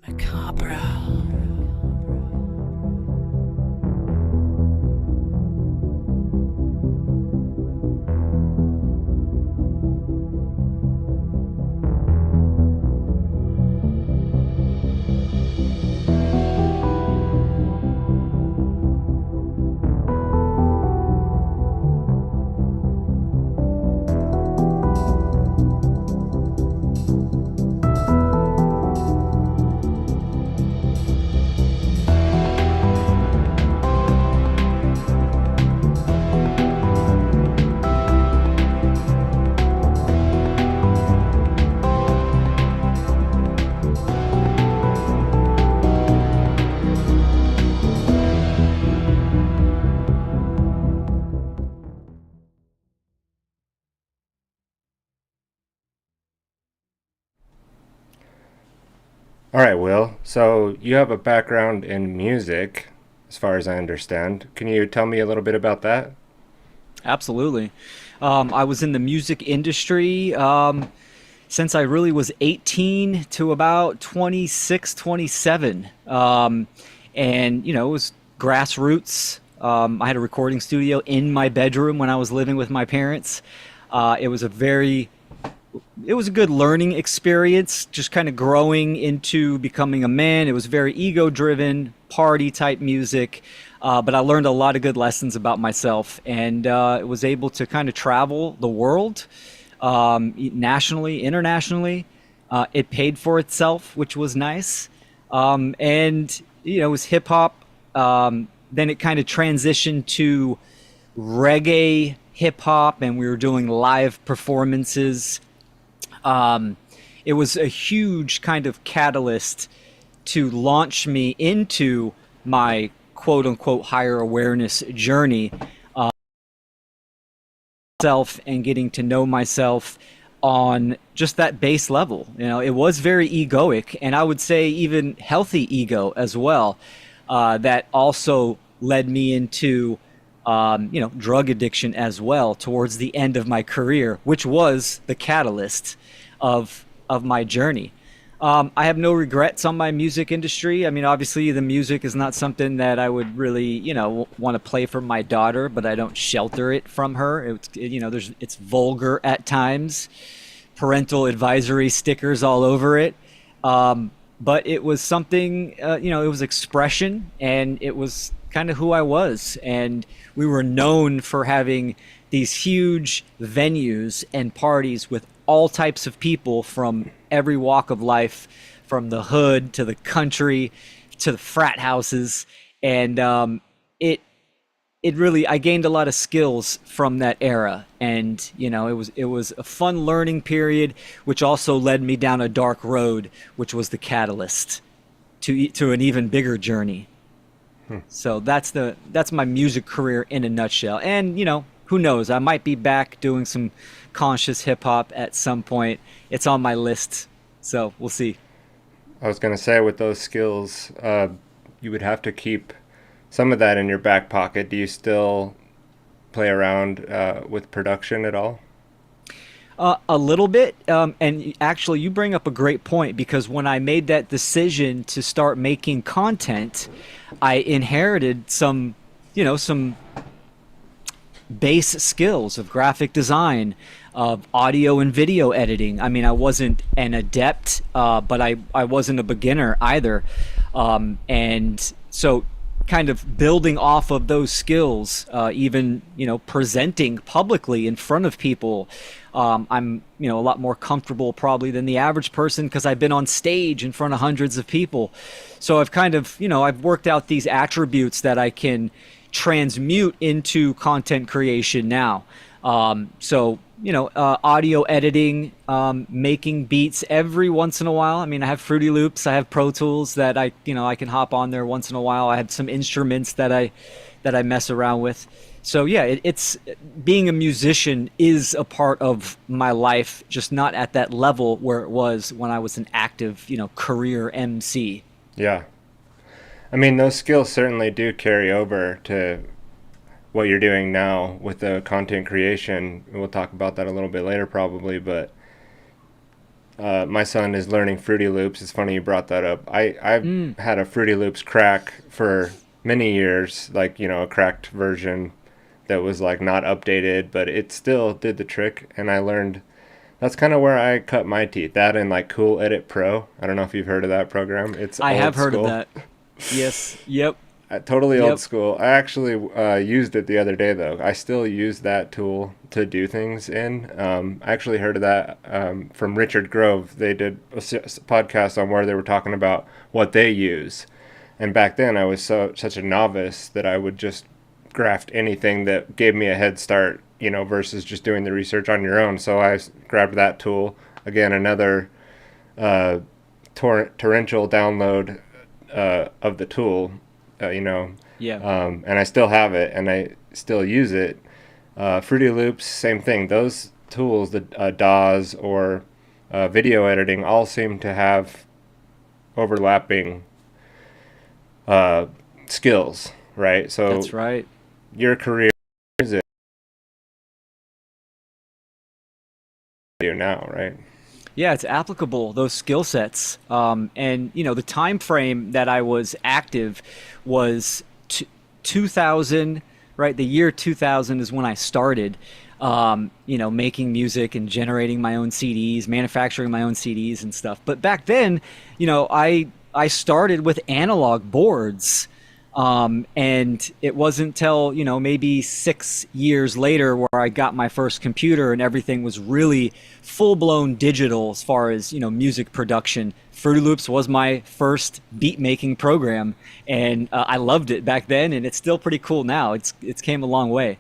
Merkabra. All right, Will. So you have a background in music, as far as I understand. Can you tell me a little bit about that? Absolutely. I was in the music industry since I really was 18 to about 26, 27. And, it was grassroots. I had a recording studio in my bedroom when I was living with my parents. It was a very it was a good learning experience, just kind of growing into becoming a man. It was very ego driven, party type music. But I learned a lot of good lessons about myself and was able to kind of travel the world nationally, internationally. It paid for itself, which was nice. It was hip hop. Then it kind of transitioned to reggae hip hop, and we were doing live performances. um, it was a huge kind of catalyst to launch me into my quote unquote higher awareness journey, self and getting to know myself on just that base level. It was very egoic, and I would say even healthy ego as well. That also led me into, drug addiction as well towards the end of my career, which was the catalyst of my journey. I have no regrets on my music industry. I mean, obviously, the music is not something that I would really, want to play for my daughter, but I don't shelter it from her. It's vulgar at times, parental advisory stickers all over it. But it was something, it was expression, and it was kind of who I was. And we were known for having these huge venues and parties with all types of people from every walk of life, from the hood to the country to the frat houses. And it it really I gained a lot of skills from that era, and it was a fun learning period, which also led me down a dark road, which was the catalyst to an even bigger journey. So that's my music career in a nutshell. And who knows? I might be back doing some conscious hip hop at some point. It's on my list, so we'll see. I was going to say, with those skills, you would have to keep some of that in your back pocket. Do you still play around with production at all? A little bit, and actually, you bring up a great point, because when I made that decision to start making content, I inherited some base skills of graphic design, of audio and video editing. I mean, I wasn't an adept, but I wasn't a beginner either. And so, kind of building off of those skills, even, presenting publicly in front of people. I'm, a lot more comfortable probably than the average person, because I've been on stage in front of hundreds of people. So I've kind of, I've worked out these attributes that I can transmute into content creation now. Audio editing, making beats every once in a while. I mean, I have Fruity Loops, I have Pro Tools that I can hop on there once in a while. I have some instruments that I mess around with. So yeah, it's being a musician is a part of my life, just not at that level where it was when I was an active, career MC. Yeah. I mean, those skills certainly do carry over to what you're doing now with the content creation. We'll talk about that a little bit later, probably, but My son is learning Fruity Loops. It's funny you brought that up. I've Mm. had a Fruity Loops crack for many years, like, a cracked version that was like not updated, but it still did the trick. And I learned that's kind of where I cut my teeth. That and like Cool Edit Pro. I don't know if you've heard of that program. It's I have old heard of school. that. Yes. Yep. Totally old Yep. school. I actually used it the other day, though. I still use that tool to do things in. I actually heard of that from Richard Grove. They did a podcast on where they were talking about what they use. And back then, I was such a novice that I would just graft anything that gave me a head start, versus just doing the research on your own. So I grabbed that tool. Again, another uh, torrential download of the tool, Yeah. and I still have it and I still use it. Fruity Loops, same thing. Those tools, the DAWs or video editing, all seem to have overlapping uh, skills, right? So That's right. your career is it you now, right? Yeah, it's applicable, those skill sets. And the time frame that I was active was 2000, right? The year 2000 is when I started, making music and generating my own CDs, manufacturing my own CDs and stuff. But back then, I started with analog boards. And it wasn't till, maybe 6 years later where I got my first computer and everything was really full blown digital as far as, music production. Fruity Loops was my first beat making program, and I loved it back then, and it's still pretty cool now. It's came a long way.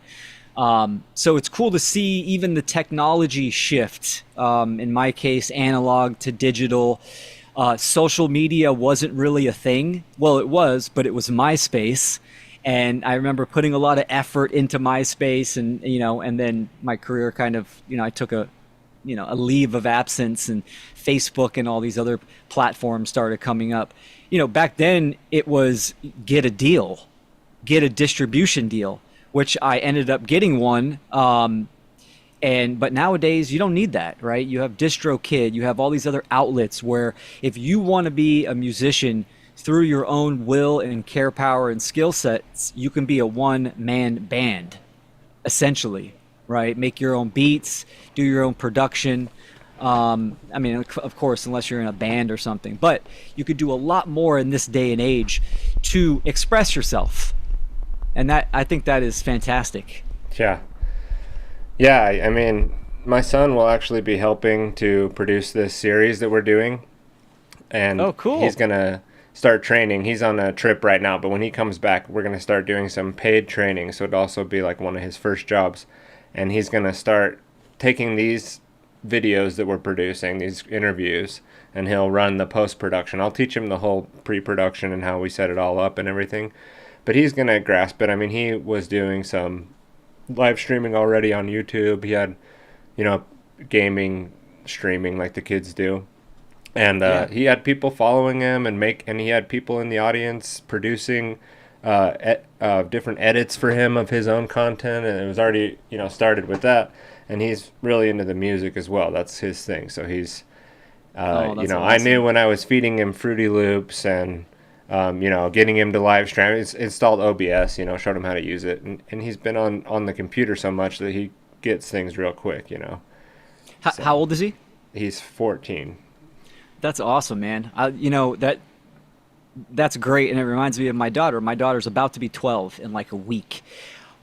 So it's cool to see even the technology shift. In my case, analog to digital. Social media wasn't really a thing. Well, it was, but it was MySpace. And I remember putting a lot of effort into MySpace, and then my career kind of, I took a leave of absence, and Facebook and all these other platforms started coming up. Back then it was get a deal, get a distribution deal, which I ended up getting one. But nowadays you don't need that, right? You have DistroKid, you have all these other outlets where if you want to be a musician through your own will and care power and skill sets, you can be a one-man band, essentially, right? Make your own beats, do your own production. Of course, unless you're in a band or something, but you could do a lot more in this day and age to express yourself. And that, I think that is fantastic. Yeah. Yeah, I mean, my son will actually be helping to produce this series that we're doing, and Oh, cool. he's gonna start training. He's on a trip right now, but when he comes back, we're gonna start doing some paid training. So it'd also be like one of his first jobs, and he's gonna start taking these videos that we're producing, these interviews, and he'll run the post production. I'll teach him the whole pre-production and how we set it all up and everything, but he's gonna grasp it. I mean, he was doing some live streaming already on YouTube. He had, you know, gaming streaming like the kids do, and Yeah. he had people following him and he had people in the audience producing different edits for him of his own content, and it was already started with that. And he's really into the music as well. That's his thing. So he's Oh, that's I knew awesome. when I was feeding him Fruity Loops and getting him to live stream. It's installed OBS, showed him how to use it, and he's been on the computer so much that he gets things real quick. How So old is he? he's 14. That's awesome, man. That's great, and it reminds me of my daughter. My daughter's about to be 12 in like a week.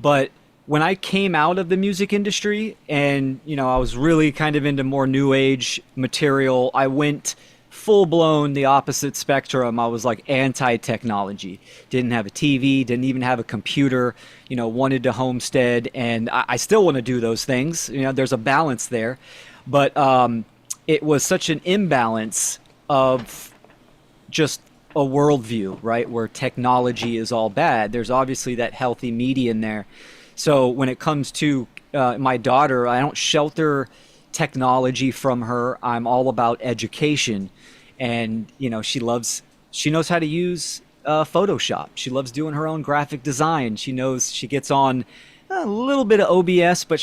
But when I came out of the music industry and, I was really kind of into more new age material, I went full blown the opposite spectrum. I was like anti technology. Didn't have a TV, didn't even have a computer, wanted to homestead, and I still want to do those things. There's a balance there. But it was such an imbalance of just a worldview, right? Where technology is all bad. There's obviously that healthy median there. So when it comes to my daughter, I don't shelter technology from her. I'm all about education, and she knows how to use Photoshop. She loves doing her own graphic design. She gets on a little bit of OBS, but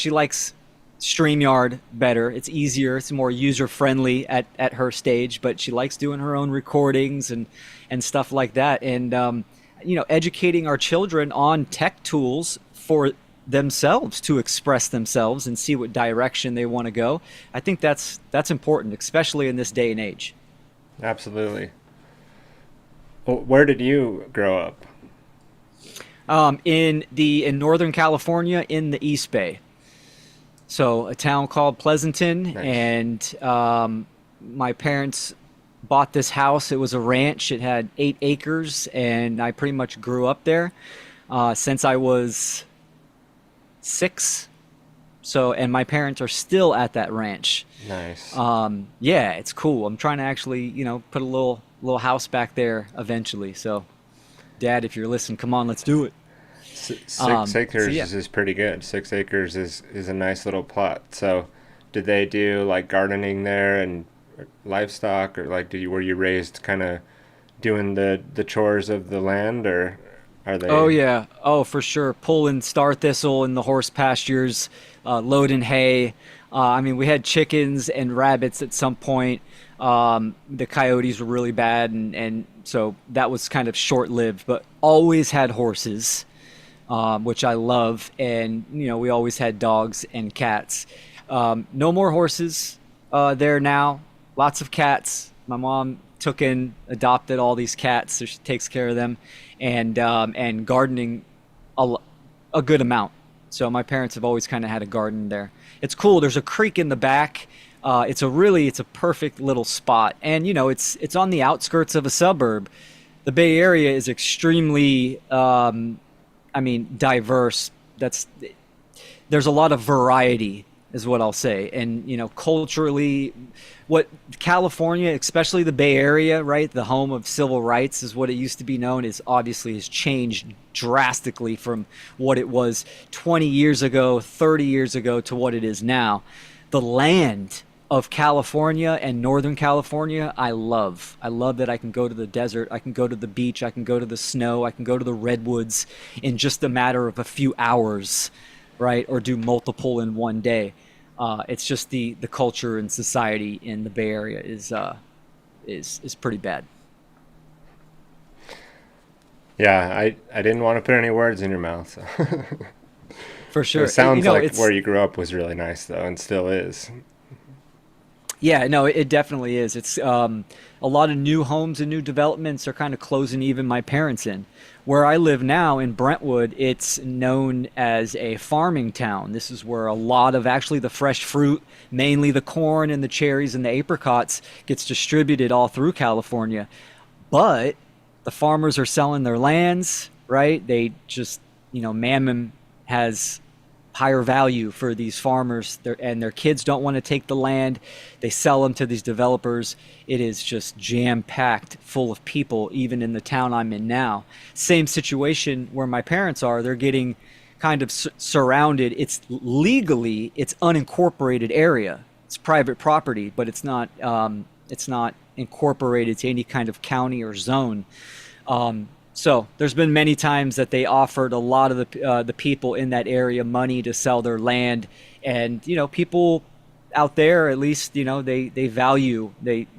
StreamYard better. It's easier. It's more user friendly at her stage, but she likes doing her own recordings and stuff like that. And educating our children on tech tools for themselves to express themselves and see what direction they want to go. I think that's important, especially in this day and age. Absolutely. Well, where did you grow up? In Northern California, in the East Bay. So a town called Pleasanton, Nice. and my parents bought this house. It was a ranch. It had 8 acres, and I pretty much grew up there since I was 6. So, and my parents are still at that ranch. Nice. Yeah, it's cool. I'm trying to actually, put a little house back there eventually. So, Dad, if you're listening, come on, let's do it. 6 acres So yeah. is pretty good. 6 acres is a nice little plot. So, did they do like gardening there and livestock, or like were you raised kind of doing the chores of the land, or are Oh they? yeah. Oh, for sure. Pulling star thistle in the horse pastures, loading hay. I mean, we had chickens and rabbits at some point. The coyotes were really bad, and so that was kind of short-lived. But always had horses, which I love, and we always had dogs and cats. No more horses there now. Lots of cats. My mom adopted all these cats, so she takes care of them, and gardening a good amount. So my parents have always kind of had a garden there. It's cool. There's a creek in the back. It's a perfect little spot, and it's on the outskirts of a suburb. The Bay Area is extremely, diverse. There's a lot of variety, is what I'll say, and culturally, what California, especially the Bay Area, right, the home of civil rights, is what it used to be known, is obviously has changed drastically from what it was 20 years ago, 30 years ago, to what it is now. The land of California and Northern California, I love. I love that I can go to the desert, I can go to the beach, I can go to the snow, I can go to the redwoods in just a matter of a few hours, right? Or do multiple in one day. It's just the culture and society in the Bay Area is pretty bad. Yeah, I didn't want to put any words in your mouth. So. For sure. It sounds like It's where you grew up was really nice, though, and still is. Yeah, no, it definitely is. It's a lot of new homes and new developments are kind of closing even my parents in. Where I live now in Brentwood, it's known as a farming town. This is where a lot of actually the fresh fruit, mainly the corn and the cherries and the apricots, gets distributed all through California. But the farmers are selling their lands, right? They just, Mammon has higher value for these farmers, and their kids don't want to take the land. They sell them to these developers. It is just jam-packed full of people, even in the town I'm in now. Same situation where my parents are. They're getting kind of surrounded. It's unincorporated area. It's private property, but it's not incorporated to any kind of county or zone. So there's been many times that they offered a lot of the people in that area money to sell their land, and people out there, at least, they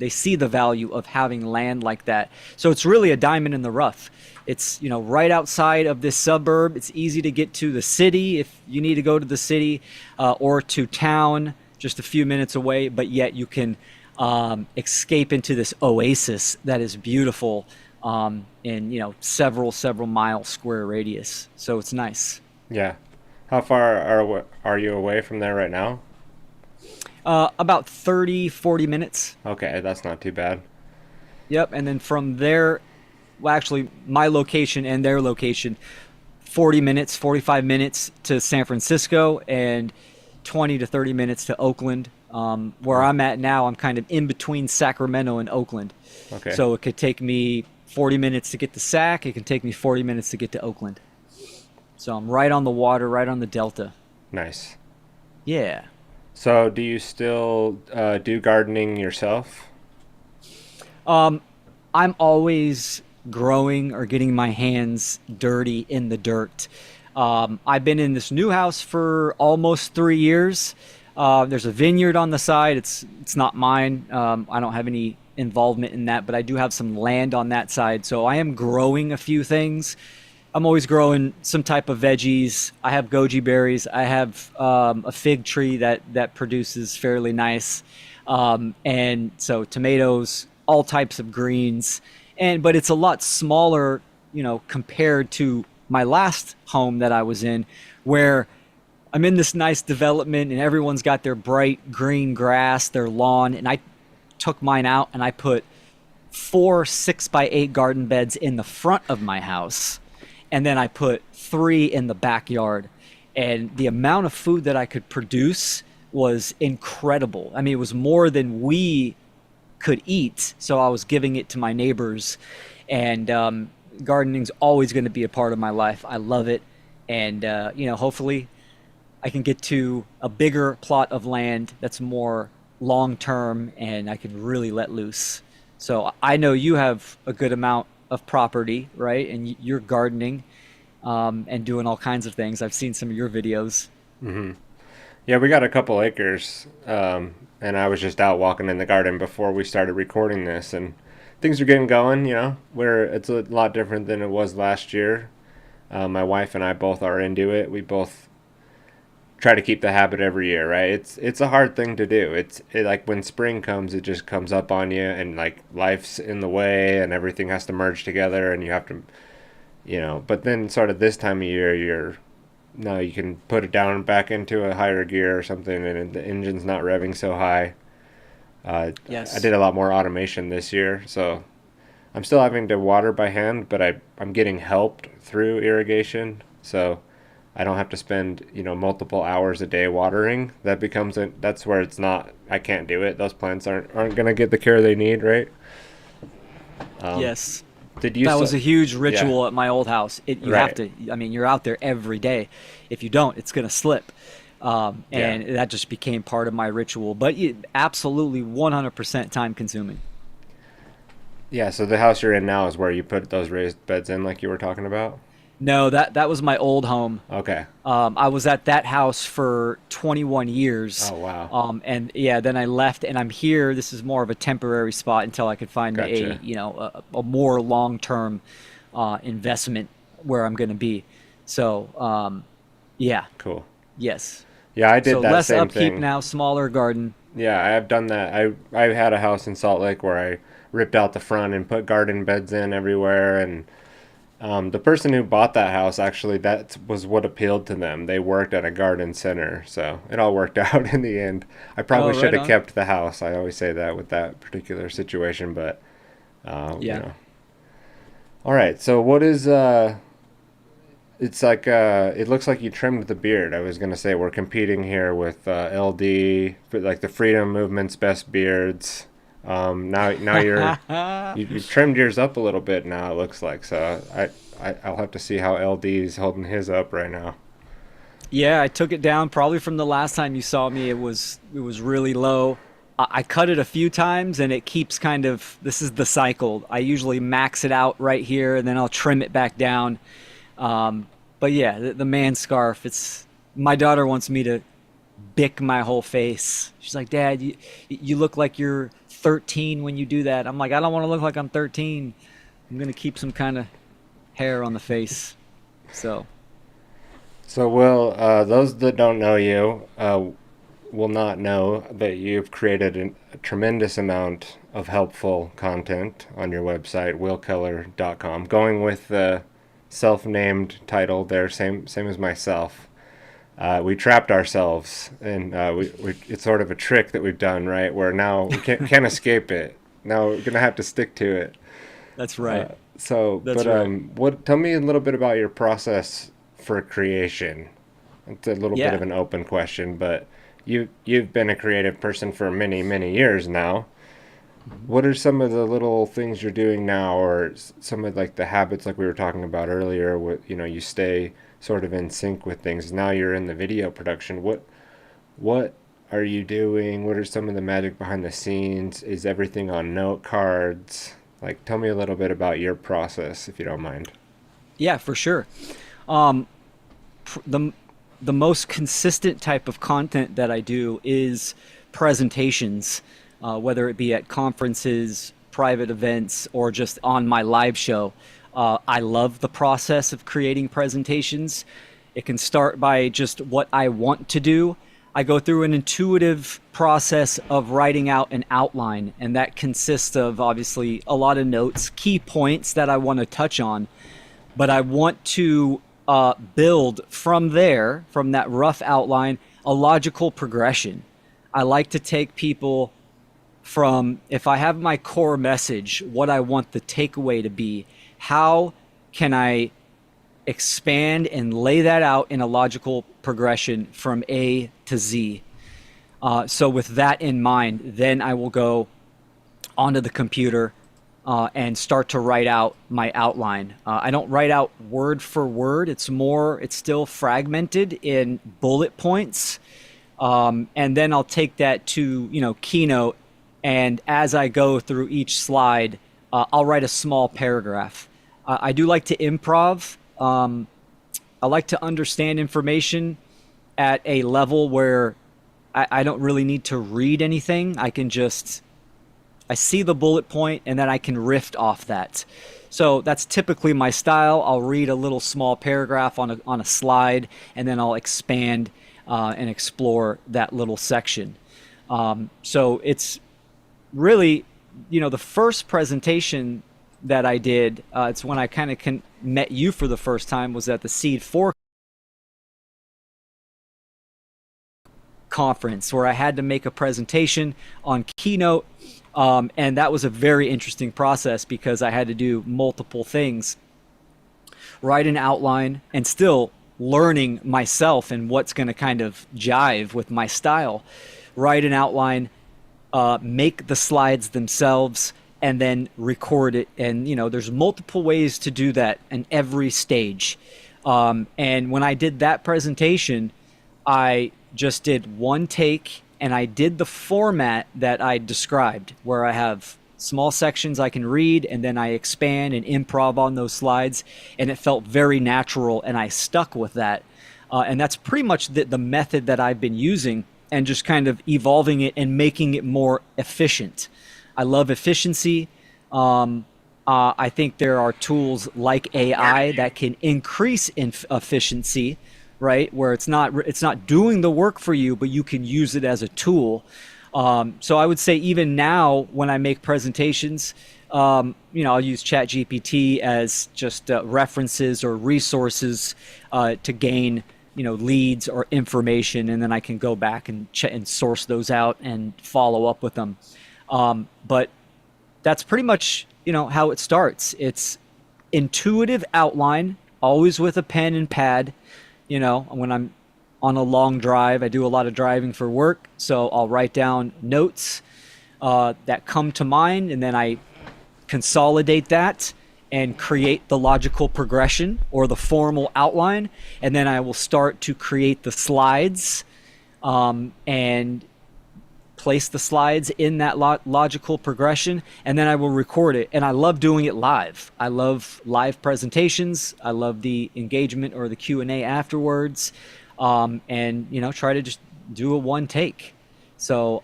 see the value of having land like that. So it's really a diamond in the rough. It's right outside of this suburb. It's easy to get to the city if you need to go to the city, or to town just a few minutes away. But yet you can escape into this oasis that is beautiful. In several mile square radius, so it's nice. Yeah. How far are you away from there right now? About 30-40 minutes. Okay, that's not too bad. Yep. And then from there, well, actually my location and their location, 45 minutes to San Francisco, and 20 to 30 minutes to Oakland. Where I'm at now, I'm kind of in between Sacramento and Oakland. Okay. So it could take me 40 minutes to get to Sac. It can take me 40 minutes to get to Oakland. So I'm right on the water, right on the delta. Nice. Yeah. So do you still do gardening yourself? I'm always growing or getting my hands dirty in the dirt. I've been in this new house for almost 3 years. There's a vineyard on the side. It's not mine. I don't have any involvement in that, but I do have some land on that side. So I am growing a few things. I'm always growing some type of veggies. I have goji berries. I have a fig tree that produces fairly nice, and so tomatoes, all types of greens, and but it's a lot smaller, compared to my last home that I was in, where I'm in this nice development and everyone's got their bright green grass, their lawn, and I took mine out and I put 4 6x8 garden beds in the front of my house, and then I put 3 in the backyard. And the amount of food that I could produce was incredible. I mean, it was more than we could eat, so I was giving it to my neighbors. And gardening's always going to be a part of my life. I love it, and hopefully I can get to a bigger plot of land that's more long term, and I can really let loose. So I know you have a good amount of property, right? And you're gardening and doing all kinds of things. I've seen some of your videos. Yeah, we got a couple acres, and I was just out walking in the garden before we started recording this, and things are getting going. Where it's a lot different than it was last year. My wife and I both are into it. We both try to keep the habit every year, right? It's a hard thing to do. Like when spring comes, it just comes up on you, and like life's in the way, and everything has to merge together, and you have to, But then sort of this time of year, now you can put it down back into a higher gear or something, and the engine's not revving so high. Yes. I did a lot more automation this year, so I'm still having to water by hand, but I'm getting helped through irrigation, so I don't have to spend, multiple hours a day watering. That's where it's not, I can't do it. Those plants aren't going to get the care they need, right? Yes. Did you That was a huge Yeah. ritual at my old house. You have Right. to, I mean, you're out there every day. If you don't, it's going to slip. And Yeah. that just became part of my ritual. But absolutely 100% time consuming. Yeah, so the house you're in now is where you put those raised beds in like you were talking about? No, that was my old home. Okay. I was at that house for 21 years. Oh, wow. And yeah, then I left and I'm here. This is more of a temporary spot until I could find Gotcha. a more long-term investment where I'm going to be. So, yeah, Cool. yes. Yeah, I did So that less same upkeep thing. now, smaller garden. Yeah, I have done that. I had a house in Salt Lake where I ripped out the front and put garden beds in everywhere, and the person who bought that house, actually, that was what appealed to them. They worked at a garden center, so it all worked out in the end. I Oh, probably should right have on. kept the house. I always say that with that particular situation, but Yeah. All right, so what is it's like it looks like you trimmed the beard. I was gonna say we're competing here with LD, for like the Freedom Movement's best beards. Now you've trimmed yours up a little bit now. It looks like so. I'll have to see how LD's holding his up right now. Yeah, I took it down probably from the last time you saw me. It was really low. I cut it a few times and it keeps kind of, this is the cycle. I usually max it out right here and then I'll trim it back down. But yeah, the man scarf, it's, my daughter wants me to bick my whole face. She's like, Dad, you look like you're 13 when you do that. I'm like, I don't want to look like I'm 13. I'm going to keep some kind of hair on the face. So, So, Will, those that don't know you will not know that you've created a tremendous amount of helpful content on your website, willkeller.com. Going with the self-named title there, same as myself. We trapped ourselves, and it's sort of a trick that we've done, right? Where now we can't escape it. Now we're gonna have to stick to it. that's right. That's But right. what? Tell me a little bit about your process for creation. It's a little bit Yeah. of an open question, but you've been a creative person for many years now. What are some of the little things you're doing now, or some of like the habits like we were talking about earlier? What you stay sort of in sync with things. Now you're in the video production. What are you doing? What are some of the magic behind the scenes? Is everything on note cards? Like, tell me a little bit about your process, if you don't mind. Yeah, for sure. Um, the the most consistent type of content that I do is presentations, whether it be at conferences, private events, or just on my live show. I love the process of creating presentations. It can start by just what I want to do. I go through an intuitive process of writing out an outline, and that consists of obviously a lot of notes, key points that I want to touch on, but I want to build from there, from that rough outline, a logical progression. I like to take people from, if I have my core message, what I want the takeaway to be, how can I expand and lay that out in a logical progression from A to Z. So with that in mind, then I will go onto the computer and start to write out my outline. I don't write out word for word. It's still fragmented in bullet points. And then I'll take that to, Keynote. And as I go through each slide, I'll write a small paragraph. I do like to improv. I like to understand information at a level where I don't really need to read anything. I see the bullet point and then I can riff off that. So that's typically my style. I'll read a little small paragraph on a slide, and then I'll expand and explore that little section. So it's really, the first presentation that I did, it's when I kind of met you for the first time, was at the Seed 4 conference, where I had to make a presentation on Keynote. And that was a very interesting process because I had to do multiple things, write an outline, and still learning myself and what's going to kind of jive with my style. Write an outline, make the slides themselves, and then record it. And, there's multiple ways to do that in every stage. And when I did that presentation, I just did one take, and I did the format that I described, where I have small sections I can read, and then I expand and improv on those slides. And it felt very natural, and I stuck with that. And that's pretty much the method that I've been using, and just kind of evolving it and making it more efficient. I love efficiency. I think there are tools like AI that can increase efficiency, right? Where it's not doing the work for you, but you can use it as a tool. So I would say even now when I make presentations, I'll use ChatGPT as just references or resources to gain leads or information, and then I can go back and source those out and follow up with them. But that's pretty much, how it starts. It's intuitive outline, always with a pen and pad. When I'm on a long drive, I do a lot of driving for work, so I'll write down notes that come to mind, and then I consolidate that and create the logical progression or the formal outline, and then I will start to create the slides and place the slides in that logical progression, and then I will record it. And I love doing it live. I love live presentations. I love the engagement or the Q&A afterwards, and try to just do a one take. So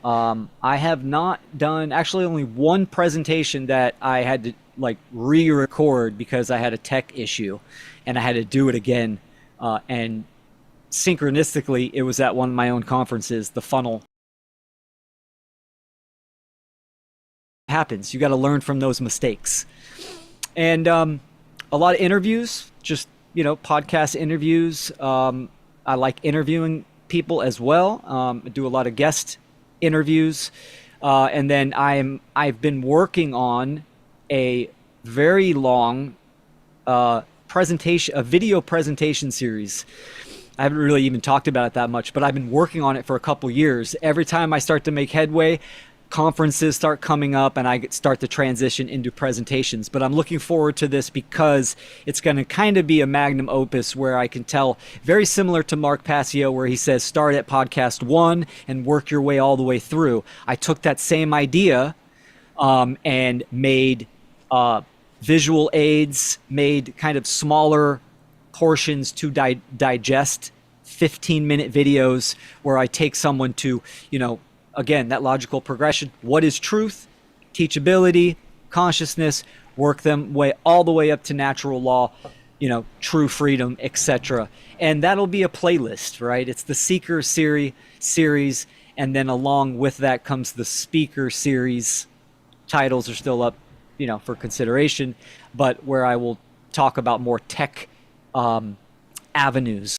I have not done, actually only one presentation that I had to re-record because I had a tech issue and I had to do it again, and synchronistically it was at one of my own conferences, the FUNL. Happens. You got to learn from those mistakes. And a lot of interviews, just podcast interviews. I like interviewing people as well. I do a lot of guest interviews, and then I've been working on a very long video presentation series. I haven't really even talked about it that much, but I've been working on it for a couple years. Every time I start to make headway, conferences start coming up and I start to transition into presentations. But I'm looking forward to this because it's going to kind of be a magnum opus where I can tell, very similar to Mark Passio, where he says start at podcast 1 and work your way all the way through. I took that same idea and made visual aids, made kind of smaller portions to digest 15-minute videos where I take someone to, again, that logical progression. What is truth? Teachability, consciousness, work them all the way up to natural law, true freedom, etc. And that'll be a playlist, right? It's the Seeker series, and then along with that comes the Speaker series. Titles are still up, for consideration, but where I will talk about more tech avenues.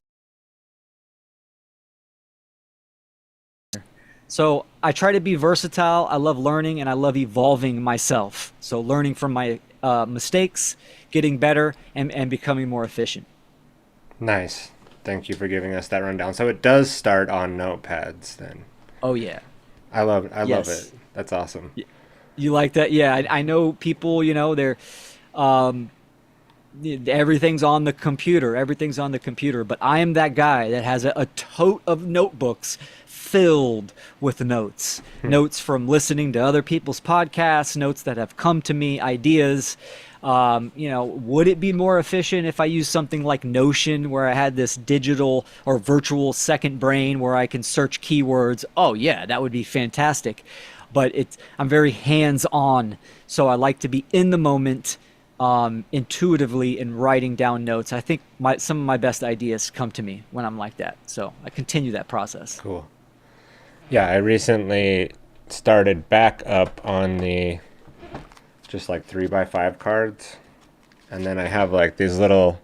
So I try to be versatile. I love learning and I love evolving myself. So learning from my mistakes, getting better, and becoming more efficient. Nice. Thank you for giving us that rundown. So it does start on notepads then. Oh yeah. I love Yes. it. That's awesome. You like that? Yeah, I know people, they're everything's on the computer. Everything's on the computer. But I am that guy that has a tote of notebooks filled with notes. Notes from listening to other people's podcasts, notes that have come to me, ideas. Would it be more efficient if I used something like Notion, where I had this digital or virtual second brain where I can search keywords? Oh yeah, that would be fantastic. But I'm very hands-on, so I like to be in the moment, intuitively, in writing down notes. I think some of my best ideas come to me when I'm like that. So I continue that process. Cool. Yeah, I recently started back up on the just like 3x5 cards, and then I have like these little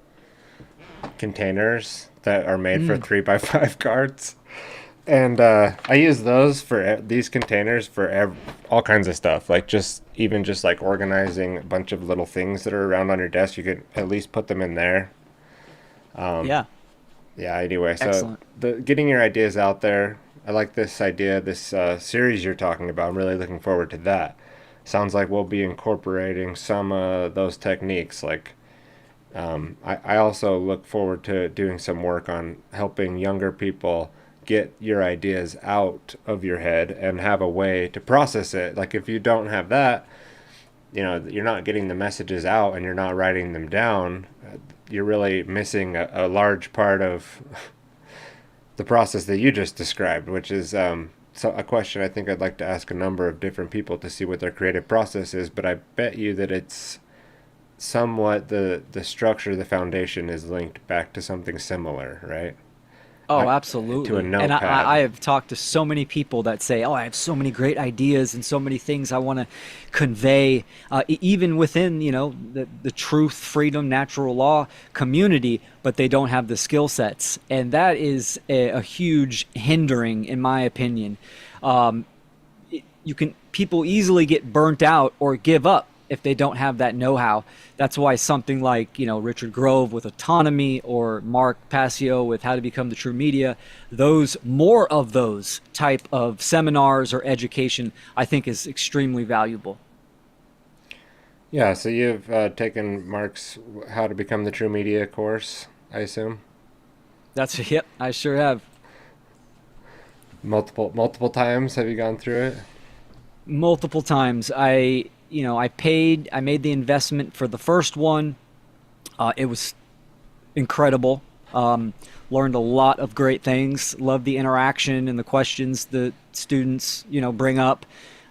containers that are made for 3x5 cards, and I use those for these containers for all kinds of stuff, like even just like organizing a bunch of little things that are around on your desk. You could at least put them in there. Yeah. Yeah, anyway, so Excellent. getting your ideas out there. I like this idea, this series you're talking about. I'm really looking forward to that. Sounds like we'll be incorporating some of those techniques. Like, I also look forward to doing some work on helping younger people get your ideas out of your head and have a way to process it. Like, if you don't have that, you're not getting the messages out and you're not writing them down. You're really missing a large part of the process that you just described, which is so a question I think I'd like to ask a number of different people to see what their creative process is. But I bet you that it's somewhat the structure, the foundation is linked back to something similar, right? Oh, To a absolutely. And I notepad. have talked to so many people that say, "Oh, I have so many great ideas and so many things I want to convey," even within, the truth, freedom, natural law community, but they don't have the skill sets, and that is a huge hindering, in my opinion. Um, People easily get burnt out or give up if they don't have that know-how. That's why something like, Richard Grove with autonomy, or Mark Passio with how to become the true media, more of those type of seminars or education, I think, is extremely valuable. Yeah, so you've taken Mark's How to Become the True Media course, I assume, Yep, I sure have. multiple times. Have you gone through it? Multiple times. I made the investment for the first one. It was incredible. Learned a lot of great things. Loved the interaction and the questions the students, bring up.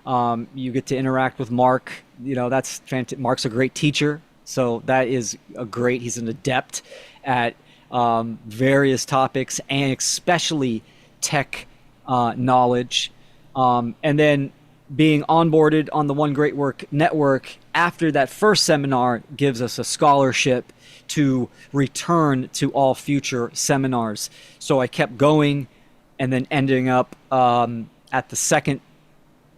You get to interact with Mark. That's fantastic. Mark's a great teacher, so that is a great. He's an adept at various topics, and especially tech knowledge. And then being onboarded on the One Great Work Network after that first seminar gives us a scholarship to return to all future seminars. So I kept going, and then ending up at the second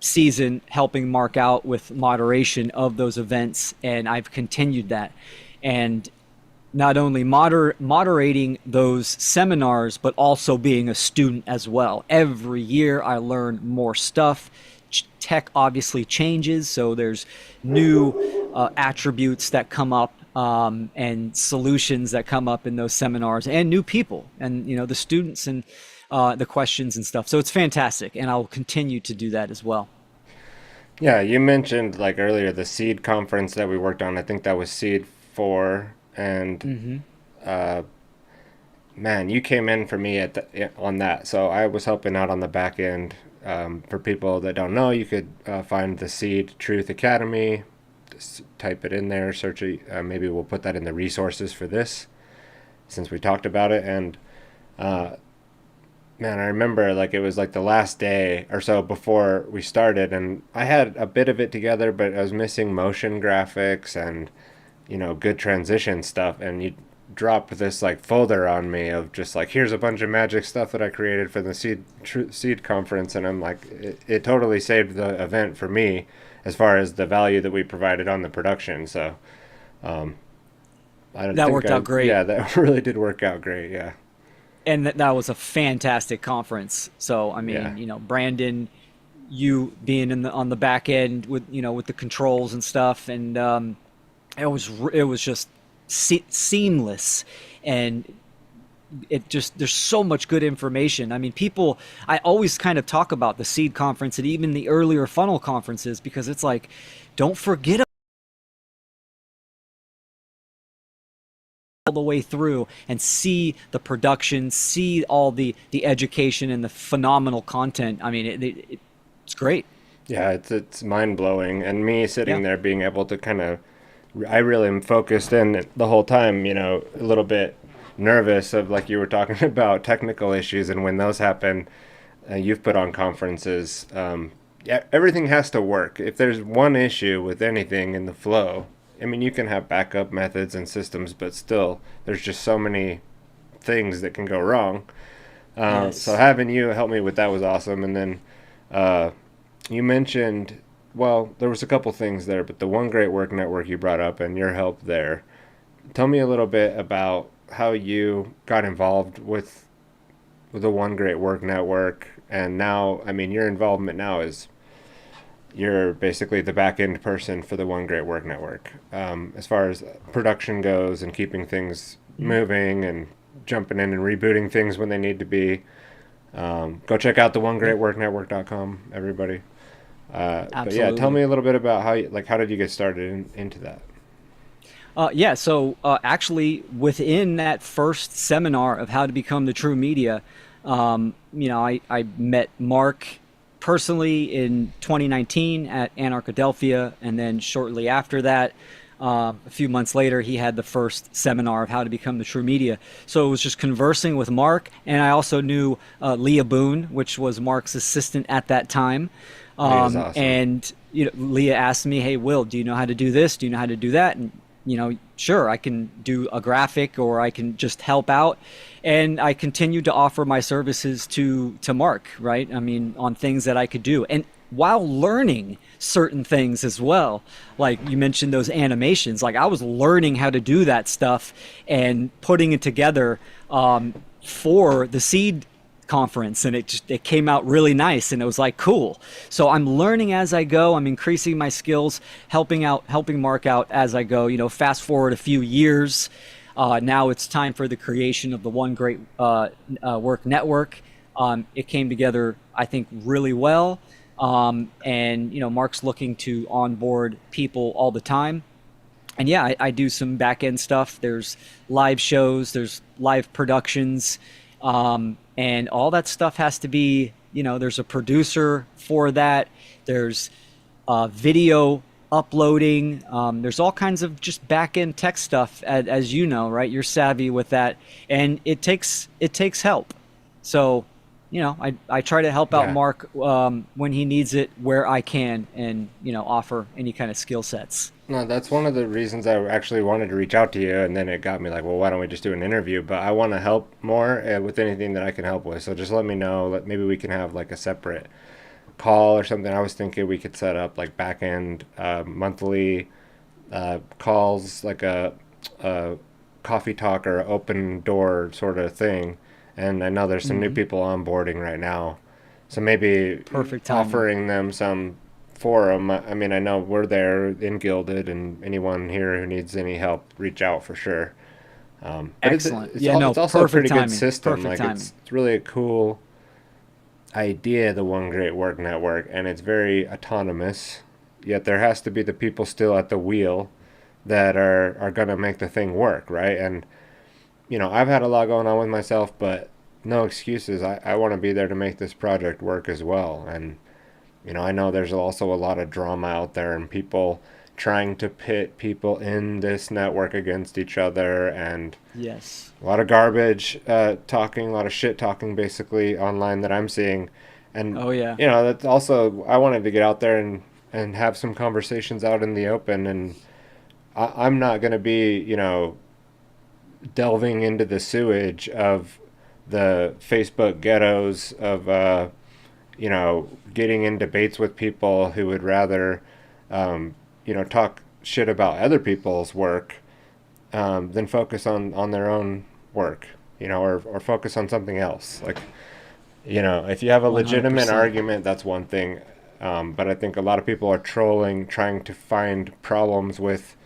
season helping Mark out with moderation of those events, and I've continued that. And not only moderating those seminars, but also being a student as well. Every year I learn more stuff. Tech obviously changes, so there's new attributes that come up, and solutions that come up in those seminars, and new people, and the students, and the questions and stuff. So it's fantastic, and I'll continue to do that as well. Yeah, you mentioned like earlier the seed conference that we worked on. I think that was seed 4, and Hmm. uh, man, you came in for me on that. So I was helping out on the back end. For people that don't know, you could find the Seed Truth Academy. Just type it in there, search it. Maybe we'll put that in the resources for this, since we talked about it. And uh, man, I remember like it was like the last day or so before we started, and I had a bit of it together, but I was missing motion graphics and good transition stuff. And you dropped this like folder on me of just like, here's a bunch of magic stuff that I created for the Seed conference, and I'm like, it totally saved the event for me as far as the value that we provided on the production. So um, I don't That think worked I out great. yeah, that really did work out great. Yeah, And that was a fantastic conference. So I yeah. mean, Brandon, you being in the on the back end with with the controls and stuff, and it was just seamless, and it just there's so much good information. I mean, people, I always kind of talk about the Seed conference and even the earlier funnel conferences, because it's like, don't forget all the way through and see the production, see all the education and the phenomenal content. I mean, it's great. Yeah, it's mind blowing, and me Yeah. sitting there being able to kind of, I really am focused in the whole time. A little bit nervous of like you were talking about technical issues, and when those happen, you've put on conferences. Yeah, everything has to work. If there's one issue with anything in the flow, I mean, you can have backup methods and systems, but still, there's just so many things that can go wrong. So Yes. having you help me with that was awesome. And then uh, you mentioned, well, there was a couple things there, but the One Great Work Network you brought up and your help there. Tell me a little bit about how you got involved with the One Great Work Network, and now, I mean, your involvement now is you're basically the back end person for the One Great Work Network, as far as production goes and keeping things Mhm. moving and jumping in and rebooting things when they need to be. Go check out the Yeah. onegreatworknetwork.com, everybody. But yeah, tell Absolutely. me a little bit about how did you get started into that? Yeah, so actually, within that first seminar of how to become the true media, I met Mark personally in 2019 at Anarchadelphia, and then shortly after that, a few months later, he had the first seminar of how to become the true media. So it was just conversing with Mark, and I also knew Leah Boone, which was Mark's assistant at that time. Leah's awesome. And Leah asked me, "Hey, Will, do you know how to do this? Do you know how to do that?" And sure, I can do a graphic or I can just help out. And I continued to offer my services to Mark, right? I mean, on things that I could do. And while learning certain things as well, like you mentioned those animations, like I was learning how to do that stuff and putting it together for the Seed conference, and it came out really nice, and it was like cool. So I'm learning as I go. I'm increasing my skills, helping Mark out as I go. Fast forward a few years, now it's time for the creation of the One Great Work Network. It came together, I think, really well. And Mark's looking to onboard people all the time. And yeah, I do some back end stuff. There's live shows, there's live productions, and all that stuff has to be, there's a producer for that. There's video uploading. There's all kinds of just back end tech stuff, as you know, right? You're savvy with that, and it takes help. So, I try to help out Yeah. Mark when he needs it, where I can, and offer any kind of skill sets. No, that's one of the reasons I actually wanted to reach out to you, and then it got me like, well, why don't we just do an interview? But I want to help more with anything that I can help with. So just let me know. Maybe we can have like a separate call or something. I was thinking we could set up like back end monthly calls, like a coffee talk or open door sort of thing. And I know there's some new Hmm. people onboarding right now, so maybe Perfect timing. offering them some forum. I mean, I know we're there in Gilded, and anyone here who needs any help, reach out for sure. But Excellent. Yeah, no, it's also a perfect pretty good timing. system. Perfect Like timing. it's really a cool idea, the One Great Work Network, and it's very autonomous. Yet there has to be the people still at the wheel that are gonna make the thing work, right? And I've had a lot going on with myself, but no excuses. I want to be there to make this project work as well. And, I know there's also a lot of drama out there and people trying to pit people in this network against each other, and Yes. a lot of garbage talking, a lot of shit talking basically online that I'm seeing. And, Oh yeah. that's also, I wanted to get out there and have some conversations out in the open. And I'm not going to be, delving into the sewage of the Facebook ghettos of, getting in debates with people who would rather, talk shit about other people's work than focus on their own work, or focus on something else. Like, if you have a legitimate 100%. argument, that's one thing. But I think a lot of people are trolling, trying to find problems with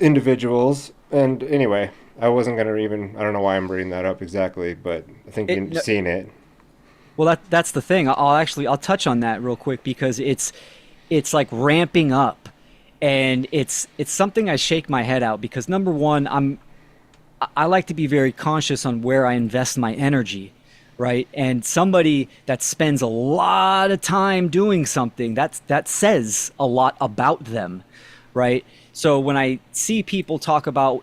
individuals. And anyway, I wasn't going to even, I don't know why I'm bringing that up exactly, but I think It, you've no, seen it. well, that's the thing. I'll touch on that real quick because it's like ramping up, and it's something I shake my head out because number one, I like to be very conscious on where I invest my energy, right? And somebody that spends a lot of time doing something, that says a lot about them, right? So when I see people talk about,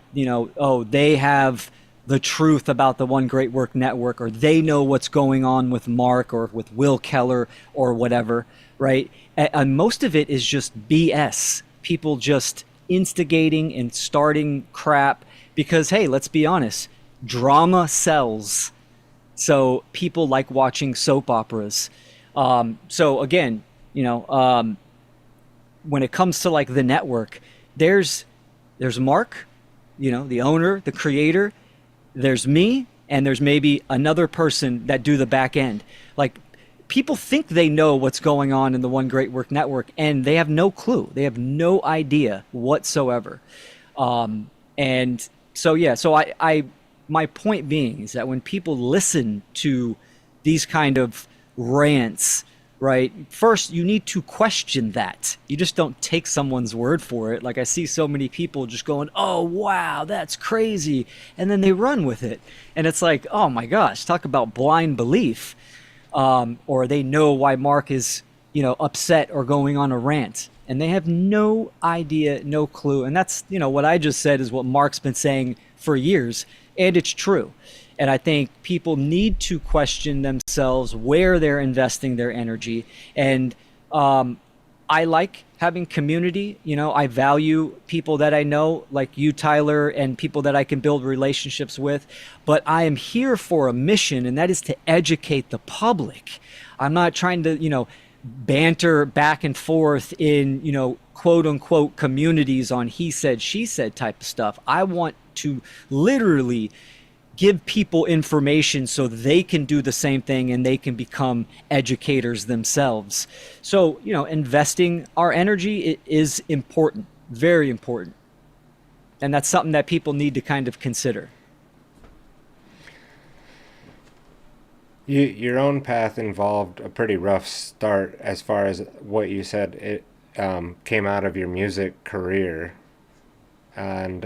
oh, they have the truth about the One Great Work Network, or they know what's going on with Mark or with Will Keller or whatever, right? And most of it is just BS. People just instigating and starting crap because, hey, let's be honest, drama sells. So people like watching soap operas. So again, when it comes to like the network, there's Mark, the owner, the creator, there's me, and there's maybe another person that do the back end. Like, people think they know what's going on in the One Great Work Network, and they have no clue. They have no idea whatsoever. And so, yeah, so I my point being is that when people listen to these kind of rants, right, first you need to question that. You just don't take someone's word for it. Like, I see so many people just going, oh wow, that's crazy, and then they run with it, and it's like, oh my gosh, talk about blind belief. Or they know why Mark is upset or going on a rant, and they have no idea, no clue. And that's what I just said is what Mark's been saying for years, and it's true. And I think people need to question themselves where they're investing their energy. And I like having community. I value people that I know, like you, Tyler, and people that I can build relationships with. But I am here for a mission, and that is to educate the public. I'm not trying to, banter back and forth in, quote unquote communities on he said, she said type of stuff. I want to literally give people information so they can do the same thing and they can become educators themselves. So, investing our energy is important, very important. And that's something that people need to kind of consider. Your own path involved a pretty rough start as far as what you said. It came out of your music career. And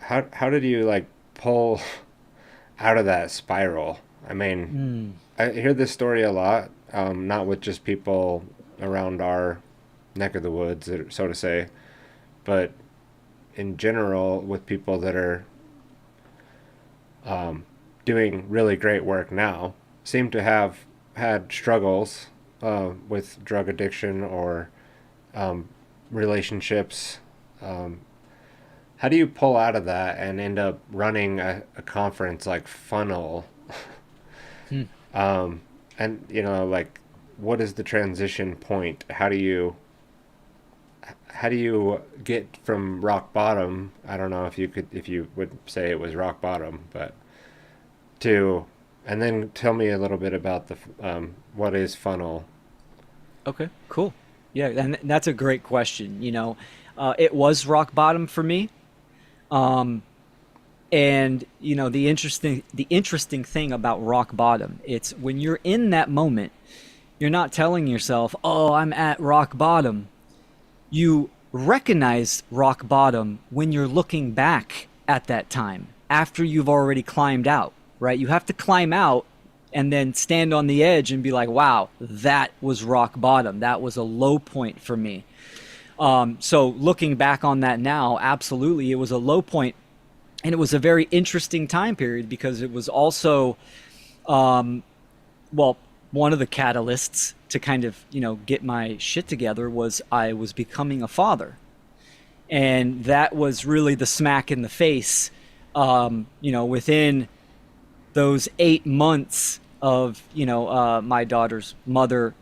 how did you like pull out of that spiral? I mean, I hear this story a lot, not with just people around our neck of the woods, so to say, but in general with people that are doing really great work now, seem to have had struggles with drug addiction or relationships. How do you pull out of that and end up running a conference like FUNL? And like, what is the transition point? How do you get from rock bottom? I don't know if you would say it was rock bottom, but to, and then tell me a little bit about the what is FUNL? Okay, cool. Yeah, and that's a great question. It was rock bottom for me. Um, and the interesting thing about rock bottom, it's when you're in that moment, you're not telling yourself, "Oh, I'm at rock bottom." You recognize rock bottom when you're looking back at that time after you've already climbed out, right? You have to climb out and then stand on the edge and be like, wow, that was rock bottom. That was a low point for me. So looking back on that now, absolutely, it was a low point. And it was a very interesting time period because it was also, well, one of the catalysts to kind of, get my shit together was I was becoming a father. And that was really the smack in the face, within those 8 months of, my daughter's mother,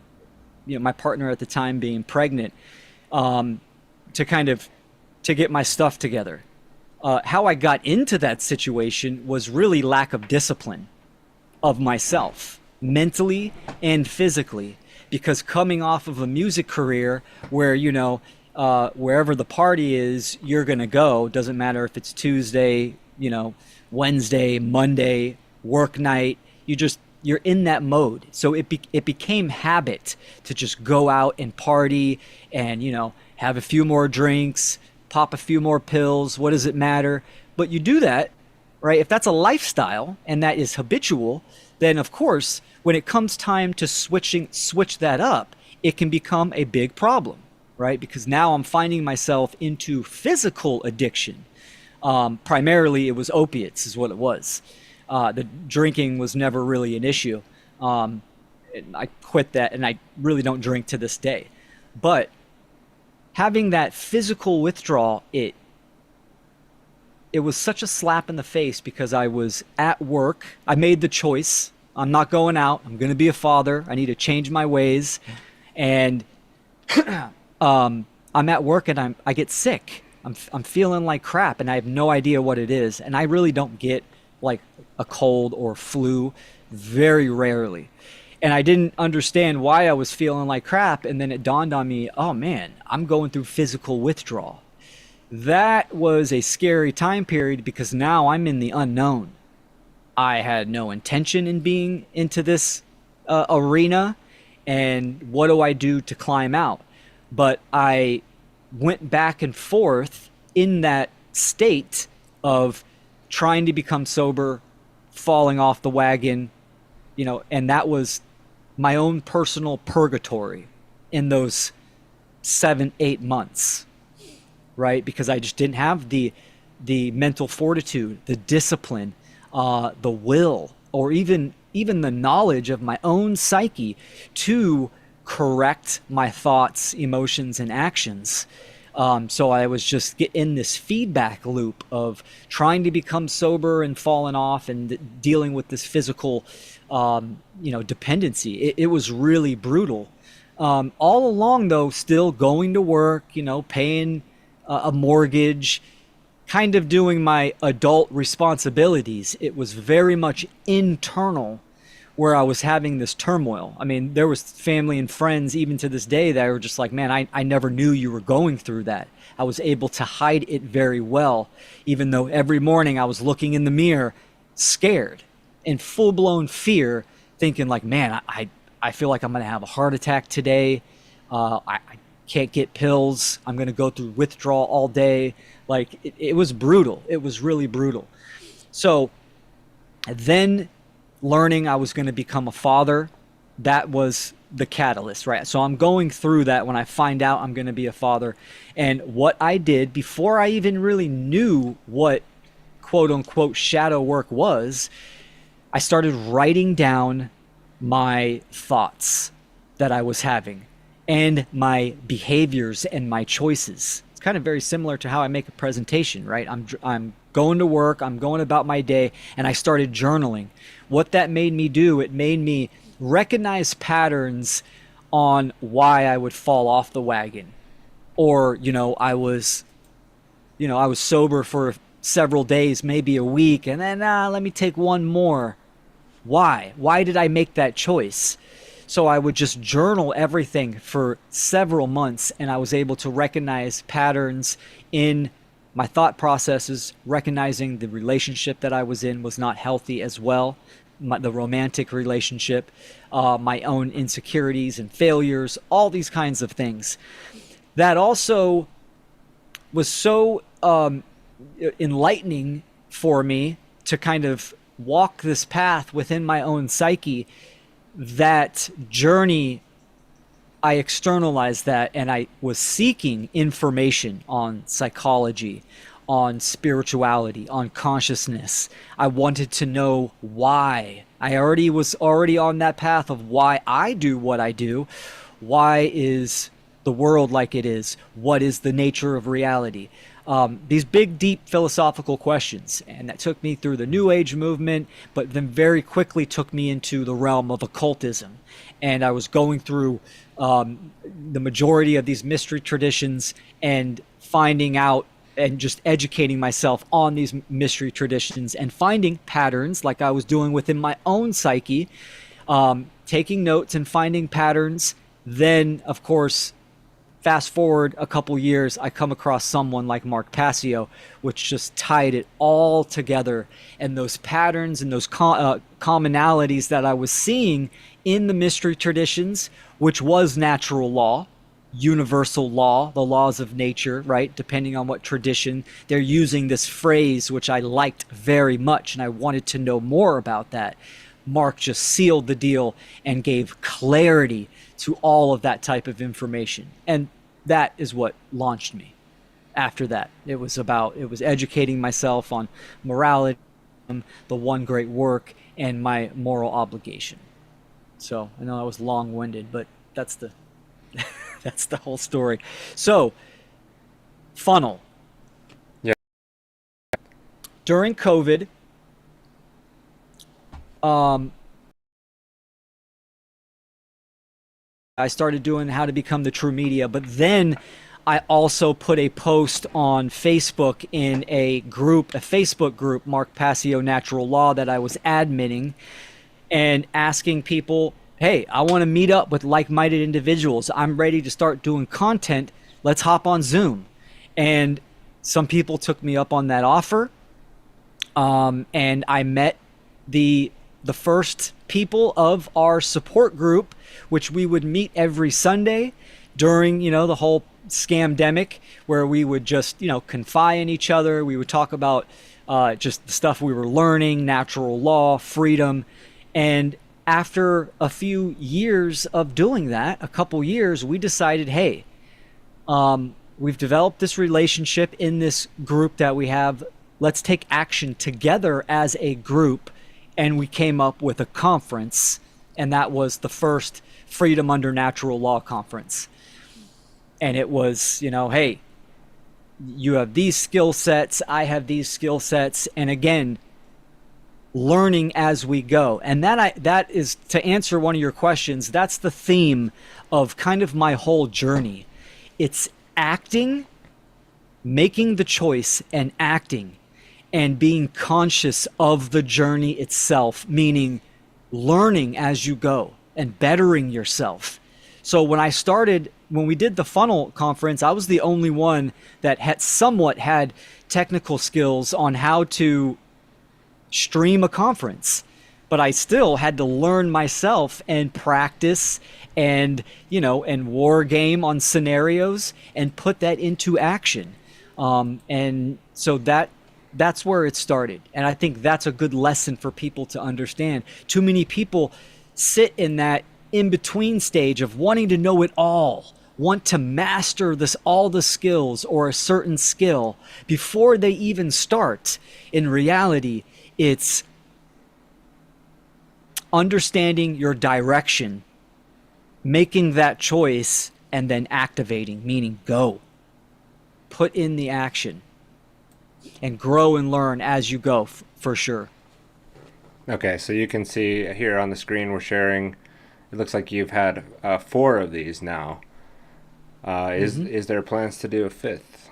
my partner at the time being pregnant, to get my stuff together. How I got into that situation was really lack of discipline of myself, mentally and physically, because coming off of a music career where, wherever the party is, you're going to go. Doesn't matter if it's Tuesday, Wednesday, Monday, work night. You're in that mode. So it became habit to just go out and party and, have a few more drinks, pop a few more pills. What does it matter? But you do that, right? If that's a lifestyle and that is habitual, then of course, when it comes time to switch that up, it can become a big problem, right? Because now I'm finding myself into physical addiction. Primarily, it was opiates is what it was. The drinking was never really an issue. I quit that, and I really don't drink to this day. But having that physical withdrawal, it was such a slap in the face because I was at work. I made the choice. I'm not going out. I'm going to be a father. I need to change my ways. And I'm at work and I get sick. I'm feeling like crap and I have no idea what it is. And I really don't get like a cold or flu, very rarely. And I didn't understand why I was feeling like crap. And then it dawned on me, oh man, I'm going through physical withdrawal. That was a scary time period because now I'm in the unknown. I had no intention in being into this arena. And what do I do to climb out? But I went back and forth in that state of trying to become sober, falling off the wagon, and that was my own personal purgatory in those 7-8 months, right? Because I just didn't have the mental fortitude, the discipline, the will, or even the knowledge of my own psyche to correct my thoughts, emotions, and actions. So I was just in this feedback loop of trying to become sober and falling off and dealing with this physical, dependency. It was really brutal. All along, though, still going to work, paying a mortgage, kind of doing my adult responsibilities. It was very much internal where I was having this turmoil. I mean, there was family and friends even to this day that were just like, man, I never knew you were going through that. I was able to hide it very well, even though every morning I was looking in the mirror, scared, in full-blown fear, thinking like, man, I feel like I'm going to have a heart attack today. I can't get pills. I'm going to go through withdrawal all day. Like, it was brutal. It was really brutal. So then learning I was going to become a father, that was the catalyst, right? So I'm going through that when I find out I'm going to be a father. And what I did before I even really knew what quote unquote shadow work was, I started writing down my thoughts that I was having and my behaviors and my choices. It's kind of very similar to how I make a presentation, right? I'm going to work, I'm going about my day, and I started journaling. What that made me do, it made me recognize patterns on why I would fall off the wagon. Or, I was sober for several days, maybe a week, and then let me take one more. Why? Why did I make that choice? So I would just journal everything for several months, and I was able to recognize patterns in my thought processes, recognizing the relationship that I was in was not healthy as well, the romantic relationship, my own insecurities and failures, all these kinds of things. That also was so enlightening for me to kind of walk this path within my own psyche. That journey, I externalized that, and I was seeking information on psychology, on spirituality, on consciousness. I wanted to know why. I was already on that path of why I do what I do. Why is the world like it is? What is the nature of reality? These big, deep philosophical questions. And that took me through the New Age movement, but then very quickly took me into the realm of occultism. And I was going through the majority of these mystery traditions and finding out and just educating myself on these mystery traditions and finding patterns like I was doing within my own psyche, taking notes and finding patterns. Then, of course, fast forward a couple years, I come across someone like Mark Passio, which just tied it all together. And those patterns and those commonalities that I was seeing in the mystery traditions, which was natural law, universal law, the laws of nature, right? Depending on what tradition, they're using this phrase, which I liked very much, and I wanted to know more about that. Mark just sealed the deal and gave clarity to all of that type of information. And that is what launched me. After that, it was educating myself on morality, the one great work, and my moral obligation. So I know I was long-winded, but that's the that's the whole story. So, funnel. Yeah. During COVID, I started doing how to become the true media, but then I also put a post on Facebook in a Facebook group, Mark Passio Natural Law, that I was adminning, and asking people, hey, I want to meet up with like-minded individuals. I'm ready to start doing content. Let's hop on Zoom. And some people took me up on that offer. And I met the first people of our support group, which we would meet every Sunday during, the whole scamdemic, where we would just, confide in each other. We would talk about just the stuff we were learning, natural law, freedom. And after a few years of doing that, a couple years, we decided, hey, we've developed this relationship in this group that we have. Let's take action together as a group. And we came up with a conference, and that was the first Freedom Under Natural Law conference. And it was, hey, you have these skill sets, I have these skill sets, and again, learning as we go. And that is, to answer one of your questions, that's the theme of kind of my whole journey. It's acting, making the choice and acting, and being conscious of the journey itself, meaning learning as you go and bettering yourself. So when we did the FUNL conference, I was the only one that had technical skills on how to stream a conference, but I still had to learn myself and practice and war game on scenarios and put that into action. And so that's where it started. And I think that's a good lesson for people to understand. Too many people sit in that in-between stage of wanting to know it all, want to master all the skills or a certain skill before they even start. In reality, it's understanding your direction, making that choice, and then activating, meaning go. Put in the action and grow and learn as you go, for sure. Okay, so you can see here on the screen we're sharing, it looks like you've had 4 of these now. Is there plans to do a 5th?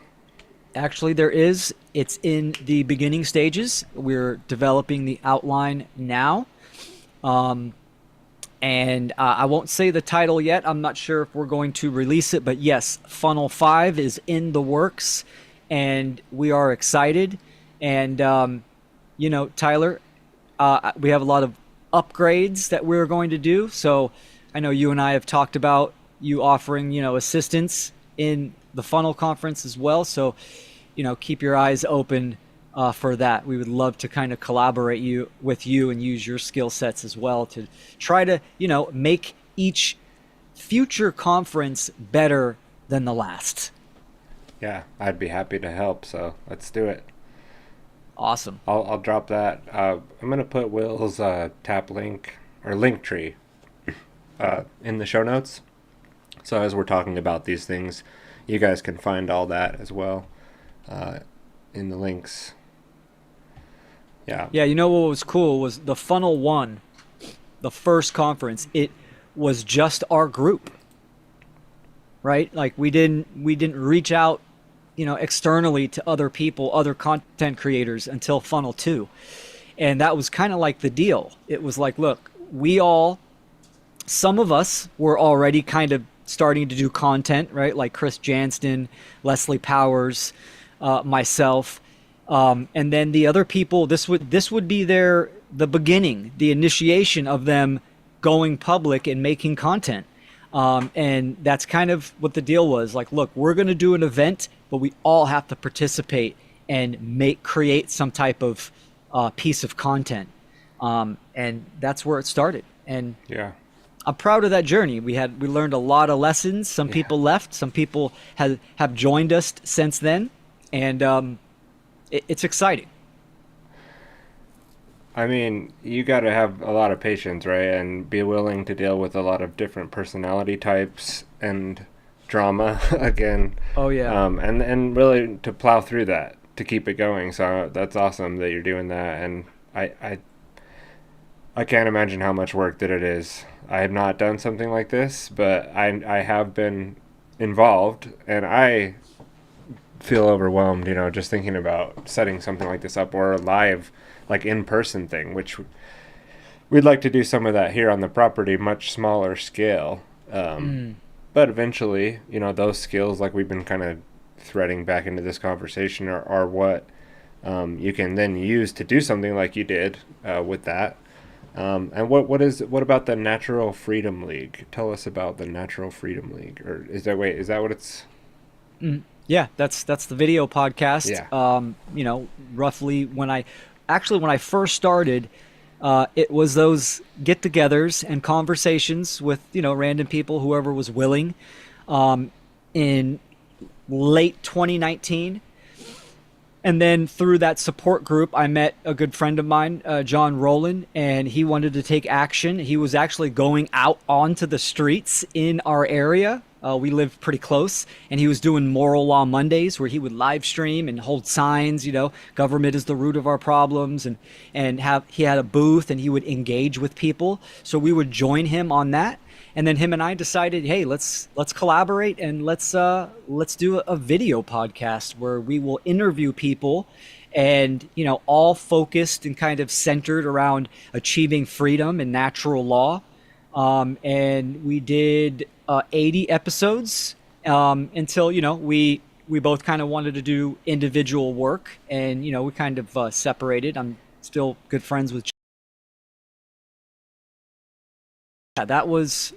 Actually, there is. It's in the beginning stages. We're developing the outline now. And I won't say the title yet. I'm not sure if we're going to release it, but yes, FUNL 5 is in the works, and we are excited. And, Tyler, we have a lot of upgrades that we're going to do. So I know you and I have talked about you offering, assistance in the FUNL conference as well. So keep your eyes open for that. We would love to kind of collaborate with you and use your skill sets as well to try to, make each future conference better than the last. Yeah, I'd be happy to help. So let's do it. Awesome. I'll drop that. I'm gonna put Will's tap link or Linktree in the show notes. So as we're talking about these things, you guys can find all that as well in the links. Yeah. Yeah, what was cool was the Funnel One, the first conference. It was just our group, right? Like we didn't reach out, externally to other people, other content creators until Funnel 2. And that was kind of like the deal. It was like, look, some of us were already kind of starting to do content, right? Like Chris Janston, Leslie Powers, myself. And then the other people, this would be the beginning, the initiation of them going public and making content. And that's kind of what the deal was. Like, look, we're going to do an event, but we all have to participate and create some type of piece of content. And that's where it started. And Yeah. I'm proud of that journey. We learned a lot of lessons. Some people left. Some people have joined us since then. And it's exciting. I mean, you got to have a lot of patience, right? And be willing to deal with a lot of different personality types and drama again. Oh, yeah. And really to plow through that, to keep it going. So that's awesome that you're doing that. And I can't imagine how much work that it is. I have not done something like this, but I have been involved, and I feel overwhelmed, just thinking about setting something like this up, or a live, like in-person thing, which we'd like to do some of that here on the property, much smaller scale. But eventually, those skills, like we've been kind of threading back into this conversation, are what you can then use to do something like you did with that. And what about the Natural Freedom League? Tell us about the Natural Freedom League. Or is that what it's? Yeah, that's the video podcast. Yeah. Roughly when I first started, it was those get-togethers and conversations with random people, whoever was willing. In late 2019. And then through that support group, I met a good friend of mine, John Rowland, and he wanted to take action. He was actually going out onto the streets in our area. We lived pretty close, and he was doing Moral Law Mondays, where he would live stream and hold signs, government is the root of our problems, and he had a booth, and he would engage with people. So we would join him on that. And then him and I decided, hey, let's collaborate and let's do a video podcast where we will interview people, and all focused and kind of centered around achieving freedom and natural law. And we did 80 episodes until we both kind of wanted to do individual work, and we kind of separated. I'm still good friends with. Yeah, that was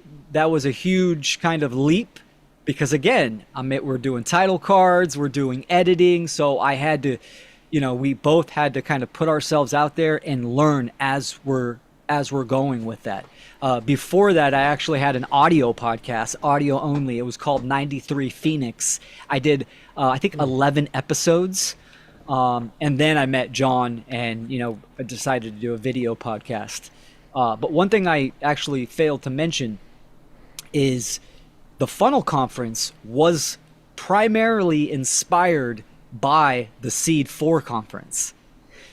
a huge kind of leap, because again, we're doing title cards, we're doing editing, so I had to, we both had to kind of put ourselves out there and learn as we're going with that. Before that, I actually had an audio podcast, audio only. It was called 93 Phoenix. I did I think 11 episodes, and then I met John, and I decided to do a video podcast. But one thing I actually failed to mention is the FUNL Conference was primarily inspired by the Seed 4 conference.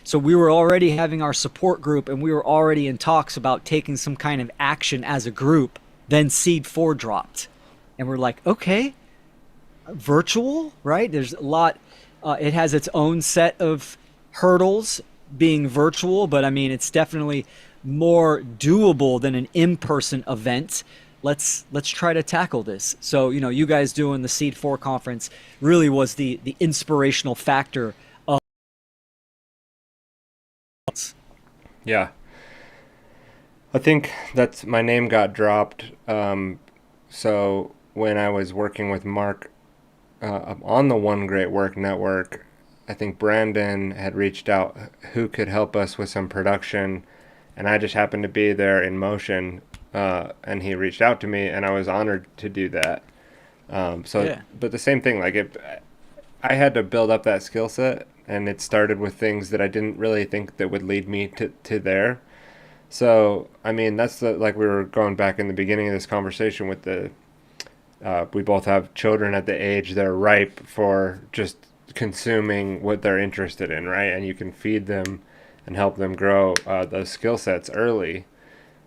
So we were already having our support group, and we were already in talks about taking some kind of action as a group. Then Seed 4 dropped. And we're like, okay, virtual, right? There's a lot. It has its own set of hurdles being virtual, but it's definitely more doable than an in-person event. Let's try to tackle this. So you guys doing the Seed 4 conference really was the inspirational factor of. Yeah, I think that's my name got dropped. So when I was working with Mark on the One Great Work Network, I think Brandon had reached out who could help us with some production, and I just happened to be there in motion, and he reached out to me, and I was honored to do that. Yeah. But the same thing, like I had to build up that skill set, and it started with things that I didn't really think that would lead me to there. So, I mean, that's like we were going back in the beginning of this conversation with we both have children at the age they're ripe for just consuming what they're interested in, right? And you can feed them and help them grow those skill sets early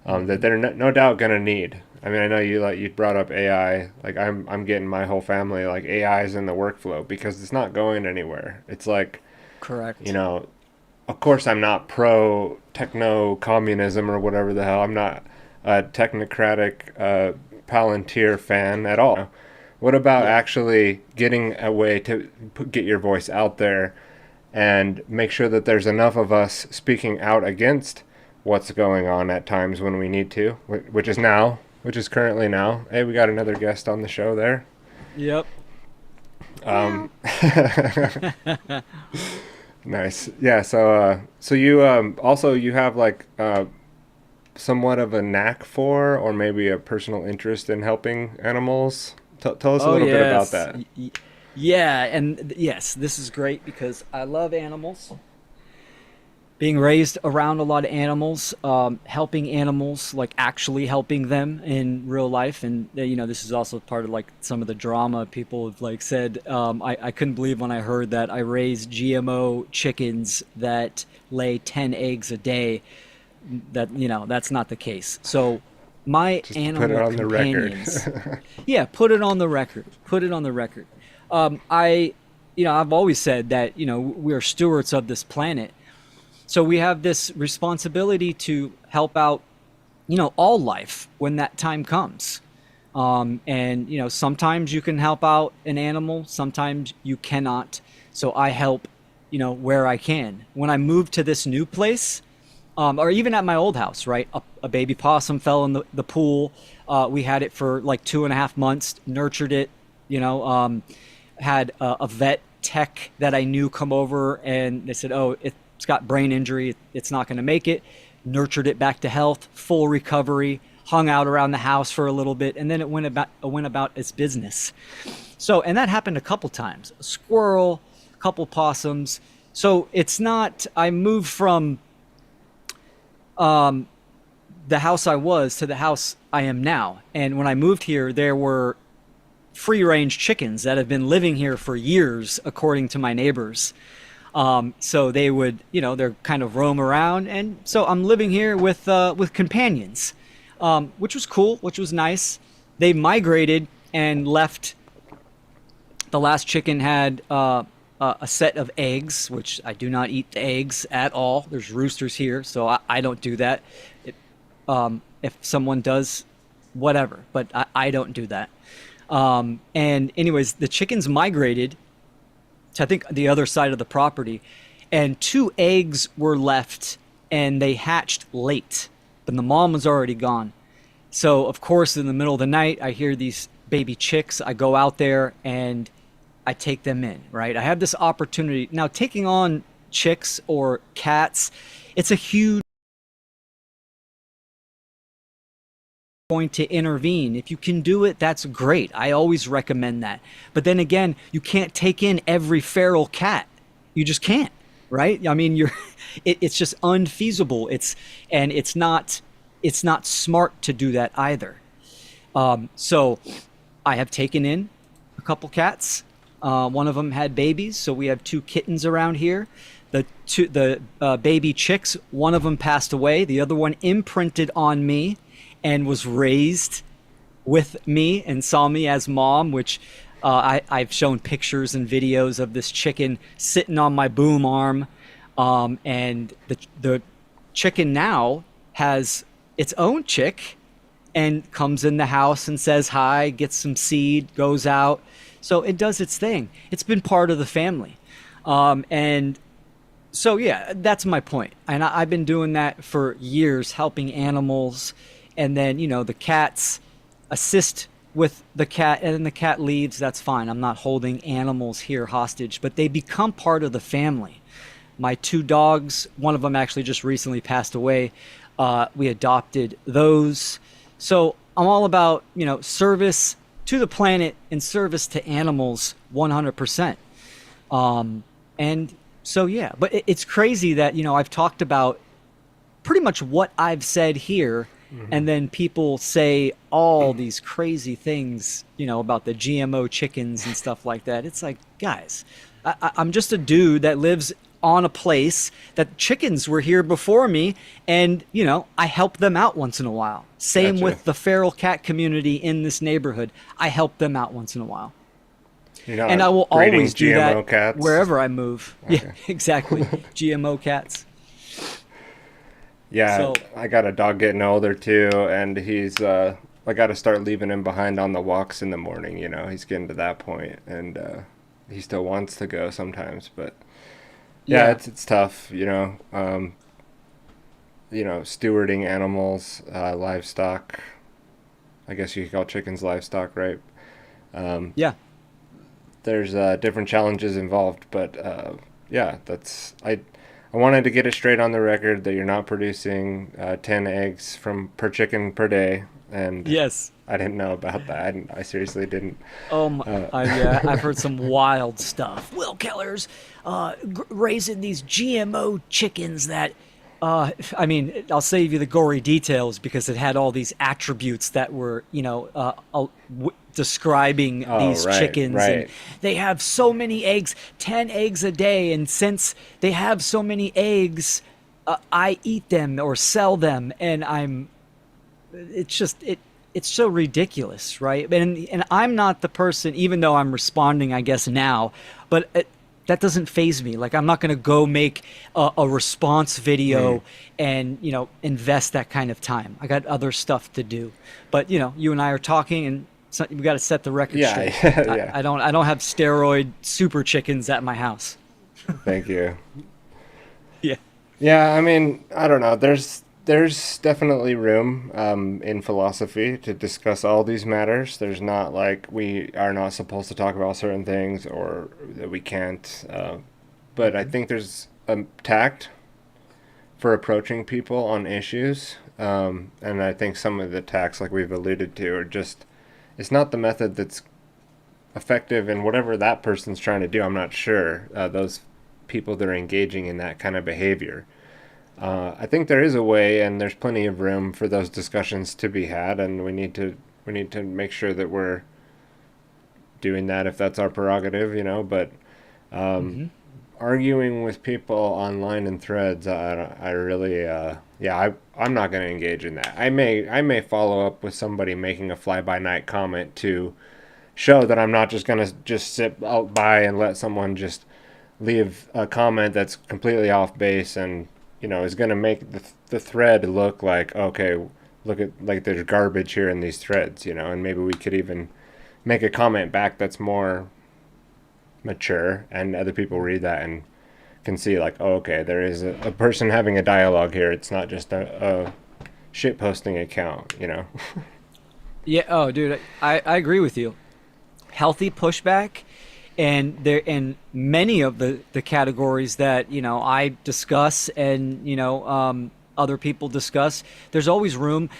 that they're no doubt gonna need. I mean, I know you brought up AI. Like I'm getting my whole family like AI is in the workflow because it's not going anywhere. It's like, you Correct. know, of course I'm not pro techno communism or whatever the hell. I'm not a technocratic Palantir fan at all. What about Yeah. actually getting a way to get your voice out there and make sure that there's enough of us speaking out against what's going on at times when we need to, which is now, which is currently now. Hey, we got another guest on the show there. Yep. Um, nice. Yeah. So you also you have like somewhat of a knack for, or maybe a personal interest in helping animals. Tell us a Oh little bit about yes. that. Yeah, and yes, this is great because I love animals. Being raised around a lot of animals, helping animals, like actually helping them in real life, and this is also part of like some of the drama people have like said. I couldn't believe when I heard that I raised GMO chickens that lay 10 eggs a day. That that's not the case. So my Just to put it animal on the record. companions, yeah, put it on the record. Put it on the record. I, I've always said that we are stewards of this planet, so we have this responsibility to help out, all life when that time comes. And sometimes you can help out an animal, sometimes you cannot. So I help, where I can. When I moved to this new place, or even at my old house, right? A baby possum fell in the pool. We had it for like 2.5 months, nurtured it, you know, had a vet tech that I knew come over and they said, oh, it's got brain injury. It's not going to make it. Nurtured it back to health, full recovery, hung out around the house for a little bit, and then it went about its business. So, and that happened a couple times. A squirrel, a couple possums. So it's not, I moved from the house I was to the house I am now. And when I moved here, there were free range chickens that have been living here for years, according to my neighbors. So they would, they're kind of roam around, and so I'm living here with companions, which was cool, which was nice. They migrated and left. The last chicken had a set of eggs, which I do not eat the eggs at all. There's roosters here, so I don't do that. If someone does, whatever, but I don't do that. And anyways, the chickens migrated to, I think, the other side of the property, and 2 eggs were left, and they hatched late, but the mom was already gone. So of course, in the middle of the night, I hear these baby chicks. I go out there and I take them in, right? I have this opportunity. Now, taking on chicks or cats, it's a huge going to intervene. If you can do it, that's great. I always recommend that. But then again, you can't take in every feral cat. You just can't, right? I mean, it's just unfeasible. It's not smart to do that either. So I have taken in a couple cats. One of them had babies, so we have 2 kittens around here. The baby chicks, one of them passed away. The other one imprinted on me and was raised with me and saw me as mom, which I've shown pictures and videos of this chicken sitting on my boom arm. And the chicken now has its own chick and comes in the house and says hi, gets some seed, goes out. So it does its thing. It's been part of the family. And so, yeah, that's my point. And I've been doing that for years, helping animals. And then, the cats assist with the cat, and the cat leaves, that's fine. I'm not holding animals here hostage, but they become part of the family. My two dogs, one of them actually just recently passed away. We adopted those. So I'm all about, service to the planet and service to animals 100%. And so, yeah, but it's crazy that, I've talked about pretty much what I've said here, and then people say all these crazy things, about the GMO chickens and stuff like that. It's like, guys, I'm just a dude that lives on a place that chickens were here before me, and I help them out once in a while. Same Gotcha. with the feral cat community in this neighborhood. I help them out once in a while. And I will breeding always do GMO that cats? wherever I move. Okay. Yeah, exactly. GMO cats. Yeah, So- I got a dog getting older too, and he's I got to start leaving him behind on the walks in the morning. He's getting to that point, and he still wants to go sometimes, but yeah. It's tough. Stewarding animals, livestock. I guess you could call chickens livestock, right? Yeah. There's different challenges involved, but yeah, I wanted to get it straight on the record that you're not producing 10 eggs per chicken per day, and Yes. I didn't know about that. I seriously didn't. I've heard some wild stuff. Will Keller's raising these GMO chickens that, I'll save you the gory details because it had all these attributes that were, describing these right, chickens. right. And they have so many eggs, 10 eggs a day. And since they have so many eggs, I eat them or sell them. And it's so ridiculous, right? And I'm not the person, even though I'm responding, I guess now, but that doesn't faze me. Like, I'm not going to go make a response video and invest that kind of time. I got other stuff to do. But you and I are talking, and we got to set the record straight. Yeah. I don't have steroid super chickens at my house. Thank you. Yeah. Yeah, I don't know. There's definitely room in philosophy to discuss all these matters. There's not like we are not supposed to talk about certain things or that we can't. But I think there's a tact for approaching people on issues. And I think some of the tacts, like we've alluded to, are just, it's not the method that's effective in whatever that person's trying to do. I'm not sure. Those people that are engaging in that kind of behavior. I think there is a way, and there's plenty of room for those discussions to be had, and we need to make sure that we're doing that if that's our prerogative, But arguing with people online in threads, I really, I'm not going to engage in that. I may follow up with somebody making a fly-by-night comment to show that I'm not just going to just sit out by and let someone just leave a comment that's completely off base and is going to make the thread look like, okay, look at, like, there's garbage here in these threads, and maybe we could even make a comment back that's more mature, and other people read that and can see, like, oh, okay, there is a person having a dialogue here. It's not just a shit posting account, Yeah. Oh, dude, I agree with you. Healthy pushback. And there, in many of the categories that I discuss and other people discuss, there's always room.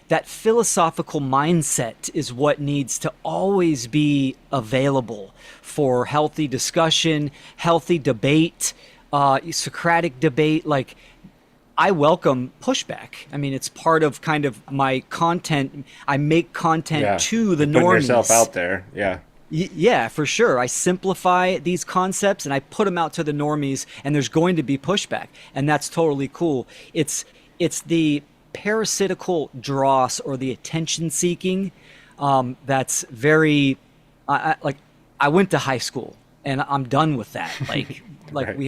That philosophical mindset is what needs to always be available for healthy discussion, healthy debate, Socratic debate. Like, I welcome pushback. It's part of kind of my content. I make content to the normies. Putting yourself out there, yeah. Yeah, for sure. I simplify these concepts and I put them out to the normies, and there's going to be pushback, and that's totally cool. It's the parasitical dross or the attention seeking that's very I went to high school and I'm done with that. Like Right. we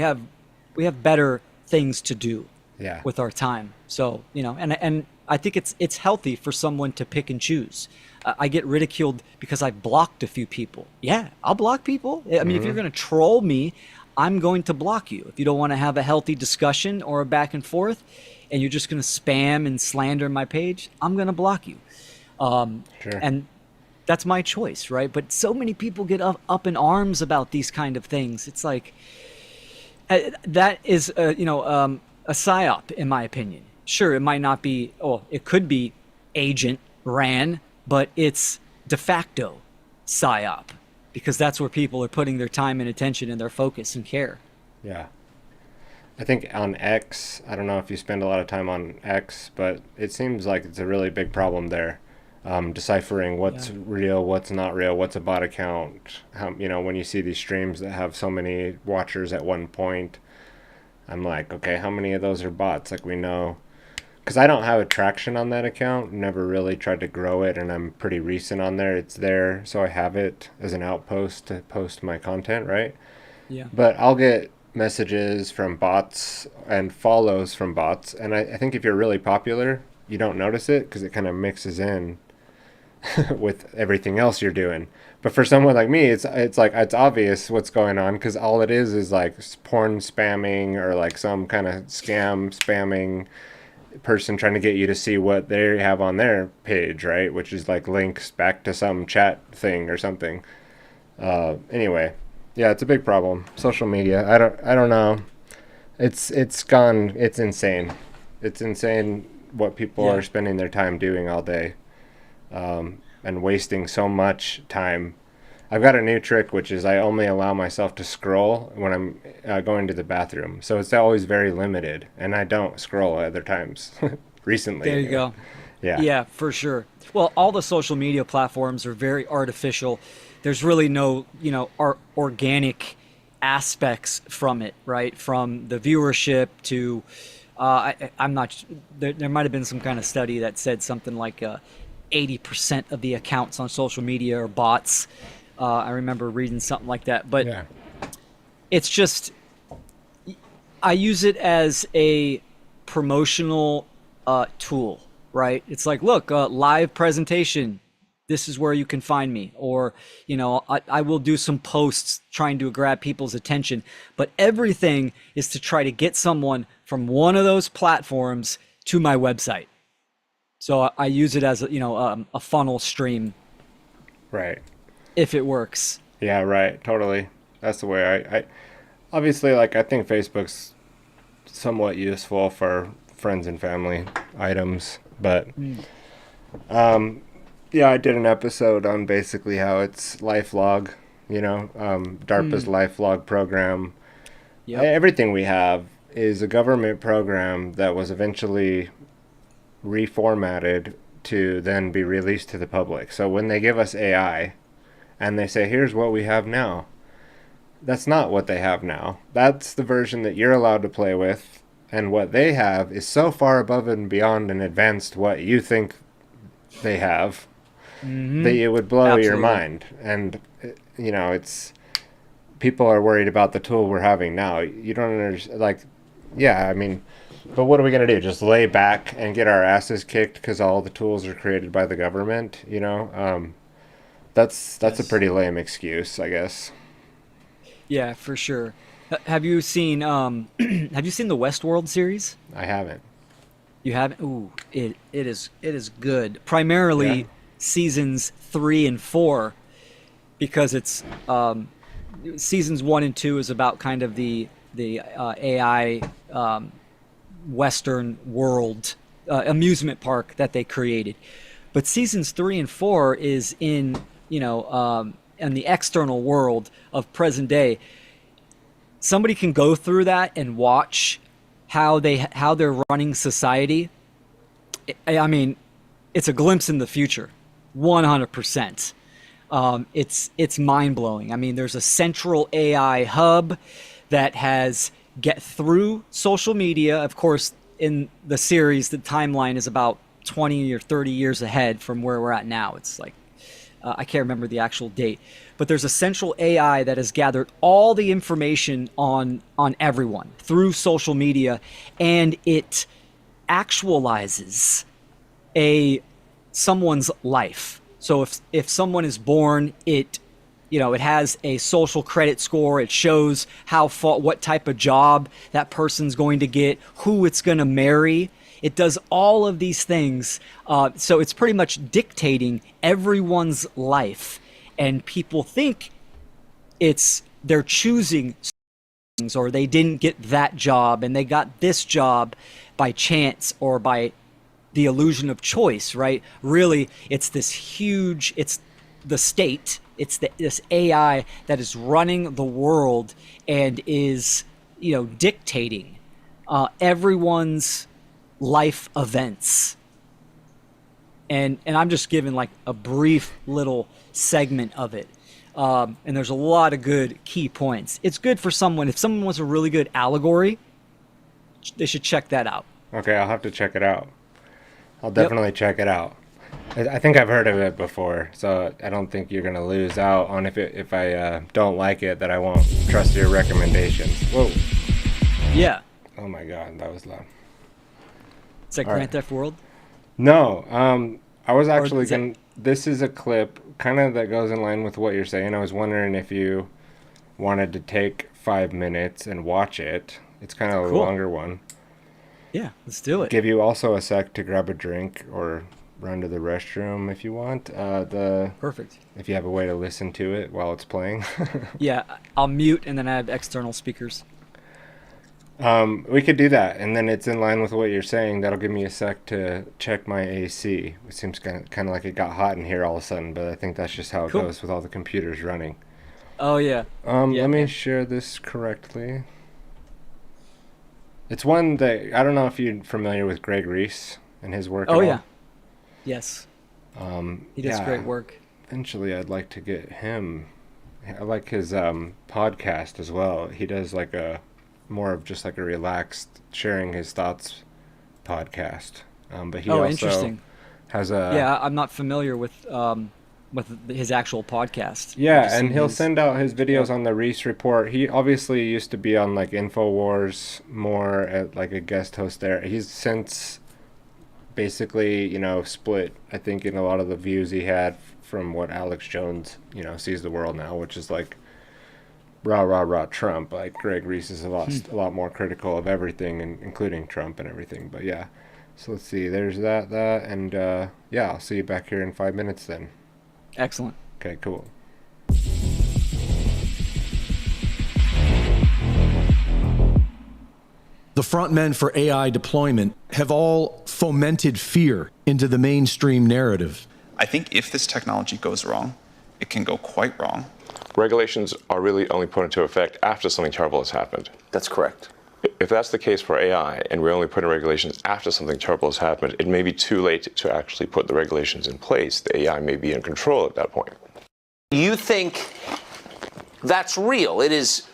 have better things to do Yeah. with our time. So and I think it's healthy for someone to pick and choose. I get ridiculed because I blocked a few people. Yeah, I'll block people. If you're going to troll me, I'm going to block you. If you don't want to have a healthy discussion or a back and forth, and you're just going to spam and slander my page, I'm going to block you. Sure. And that's my choice, right? But so many people get up in arms about these kind of things. It's like that is a psyop in my opinion. Sure, it might not be. Oh, it could be agent ran, but it's de facto psyop because that's where people are putting their time and attention and their focus and care. Yeah. I think on X, I don't know if you spend a lot of time on X, but it seems like it's a really big problem there. Deciphering what's Yeah. real, what's not real, what's a bot account. How, when you see these streams that have so many watchers at one point, I'm like, okay, how many of those are bots? Like we know, because I don't have a traction on that account. Never really tried to grow it, and I'm pretty recent on there. It's there, so I have it as an outpost to post my content, right? Yeah. But I'll get messages from bots and follows from bots, and I think if you're really popular, you don't notice it because it kind of mixes in with everything else you're doing. But for someone like me, it's like it's obvious what's going on because all it is like porn spamming or like some kind of scam spamming person trying to get you to see what they have on their page, right? Which is like links back to some chat thing or something. Anyway, yeah, it's a big problem. Social media. I don't know. It's gone. It's insane. It's insane what people Yeah. are spending their time doing all day, and wasting so much time. I've got a new trick, which is I only allow myself to scroll when I'm going to the bathroom. So it's always very limited, and I don't scroll at other times. Recently, There you anyway. go. Yeah. Yeah, for sure. Well, all the social media platforms are very artificial. There's really no, organic aspects from it, right? From the viewership to, I'm not, there might have been some kind of study that said something like 80% of the accounts on social media are bots. I remember reading something like that. But Yeah. it's just, I use it as a promotional tool, right? It's like, look, live presentation. This is where you can find me. Or, I will do some posts trying to grab people's attention. But everything is to try to get someone from one of those platforms to my website. So I use it as a funnel stream Right. if it works. Yeah. Right. Totally. That's the way I obviously, like, I think Facebook's somewhat useful for friends and family items, but yeah, I did an episode on basically how it's LifeLog, DARPA's LifeLog program. Yep. Everything we have is a government program that was eventually reformatted to then be released to the public. So when they give us AI and they say, here's what we have now, that's not what they have now. That's the version that you're allowed to play with. And what they have is so far above and beyond and advanced what you think they have that it would blow your Absolutely. mind. And, it's people are worried about the tool we're having now. You don't understand. Like, yeah, I mean, but what are we going to do? Just lay back and get our asses kicked because all the tools are created by the government? That's a Yes. pretty lame excuse, I guess. Yeah, for sure. Have you seen have you seen the Westworld series? I haven't. You haven't? Ooh, it is good. Yeah. Primarily seasons 3 and 4 because it's seasons 1 and 2 is about kind of the AI Western world amusement park that they created. But seasons 3 and 4 is in the external world of present day. Somebody can go through that and watch how they're running society. I mean, it's a glimpse in the future, 100%. It's mind blowing. I mean, there's a central AI hub that has get through social media. Of course, in the series, the timeline is about 20 or 30 years ahead from where we're at now. It's like I can't remember the actual date, but there's a central AI that has gathered all the information on everyone through social media, and it actualizes someone's life. So if someone is born, it has a social credit score. It shows what type of job that person's going to get, who it's going to marry. It does all of these things. So it's pretty much dictating everyone's life. And people think they're choosing things, or they didn't get that job and they got this job by chance or by the illusion of choice, right? Really, it's the state, this AI that is running the world and is, dictating everyone's life events. And I'm just giving like a brief little segment of it. And there's a lot of good key points. It's good for someone, if someone wants a really good allegory, they should check that out. Okay, I'll have to check it out. I'll definitely check it out. I think I've heard of it before, so I don't think you're gonna lose out on if I don't like it, that I won't trust your recommendations. Whoa. Yeah. Oh my God, that was loud. Is that Grand Theft World? No, I was actually gonna. This is a clip kind of that goes in line with what you're saying. I was wondering if you wanted to take 5 minutes and watch it. It's kind of a longer one. Yeah, let's do it. Give you also a sec to grab a drink or run to the restroom if you want. Perfect. If you have a way to listen to it while it's playing. Yeah, I'll mute and then I have external speakers. We could do that, and then it's in line with what you're saying. That'll give me a sec to check my AC. It seems kind of like it got hot in here all of a sudden, but I think that's just how it goes with all the computers running. Oh yeah. Let me share this correctly. It's one that, I don't know if you're familiar with Greg Reese and his work. Oh yeah. Yes. He does great work. Eventually, I'd like to get him. I like his podcast as well. He does like more of just like a relaxed sharing his thoughts podcast. But he also interesting. has a Yeah, I'm not familiar with his actual podcast. Yeah, and he'll send out his videos on the Reese Report. He obviously used to be on like InfoWars more at like a guest host there. He's since basically, split, I think, in a lot of the views he had from what Alex Jones, sees the world now, which is like rah, rah, rah, Trump. Like Greg Reese is a lot more critical of everything, including Trump and everything. But yeah, so let's see. There's that, and yeah, I'll see you back here in 5 minutes then. Excellent. Okay, cool. The frontmen for AI deployment have all fomented fear into the mainstream narrative. I think if this technology goes wrong, it can go quite wrong. Regulations are really only put into effect after something terrible has happened. That's correct. If that's the case for AI, and we're only putting regulations after something terrible has happened, it may be too late to actually put the regulations in place. The AI may be in control at that point. You think that's real? It is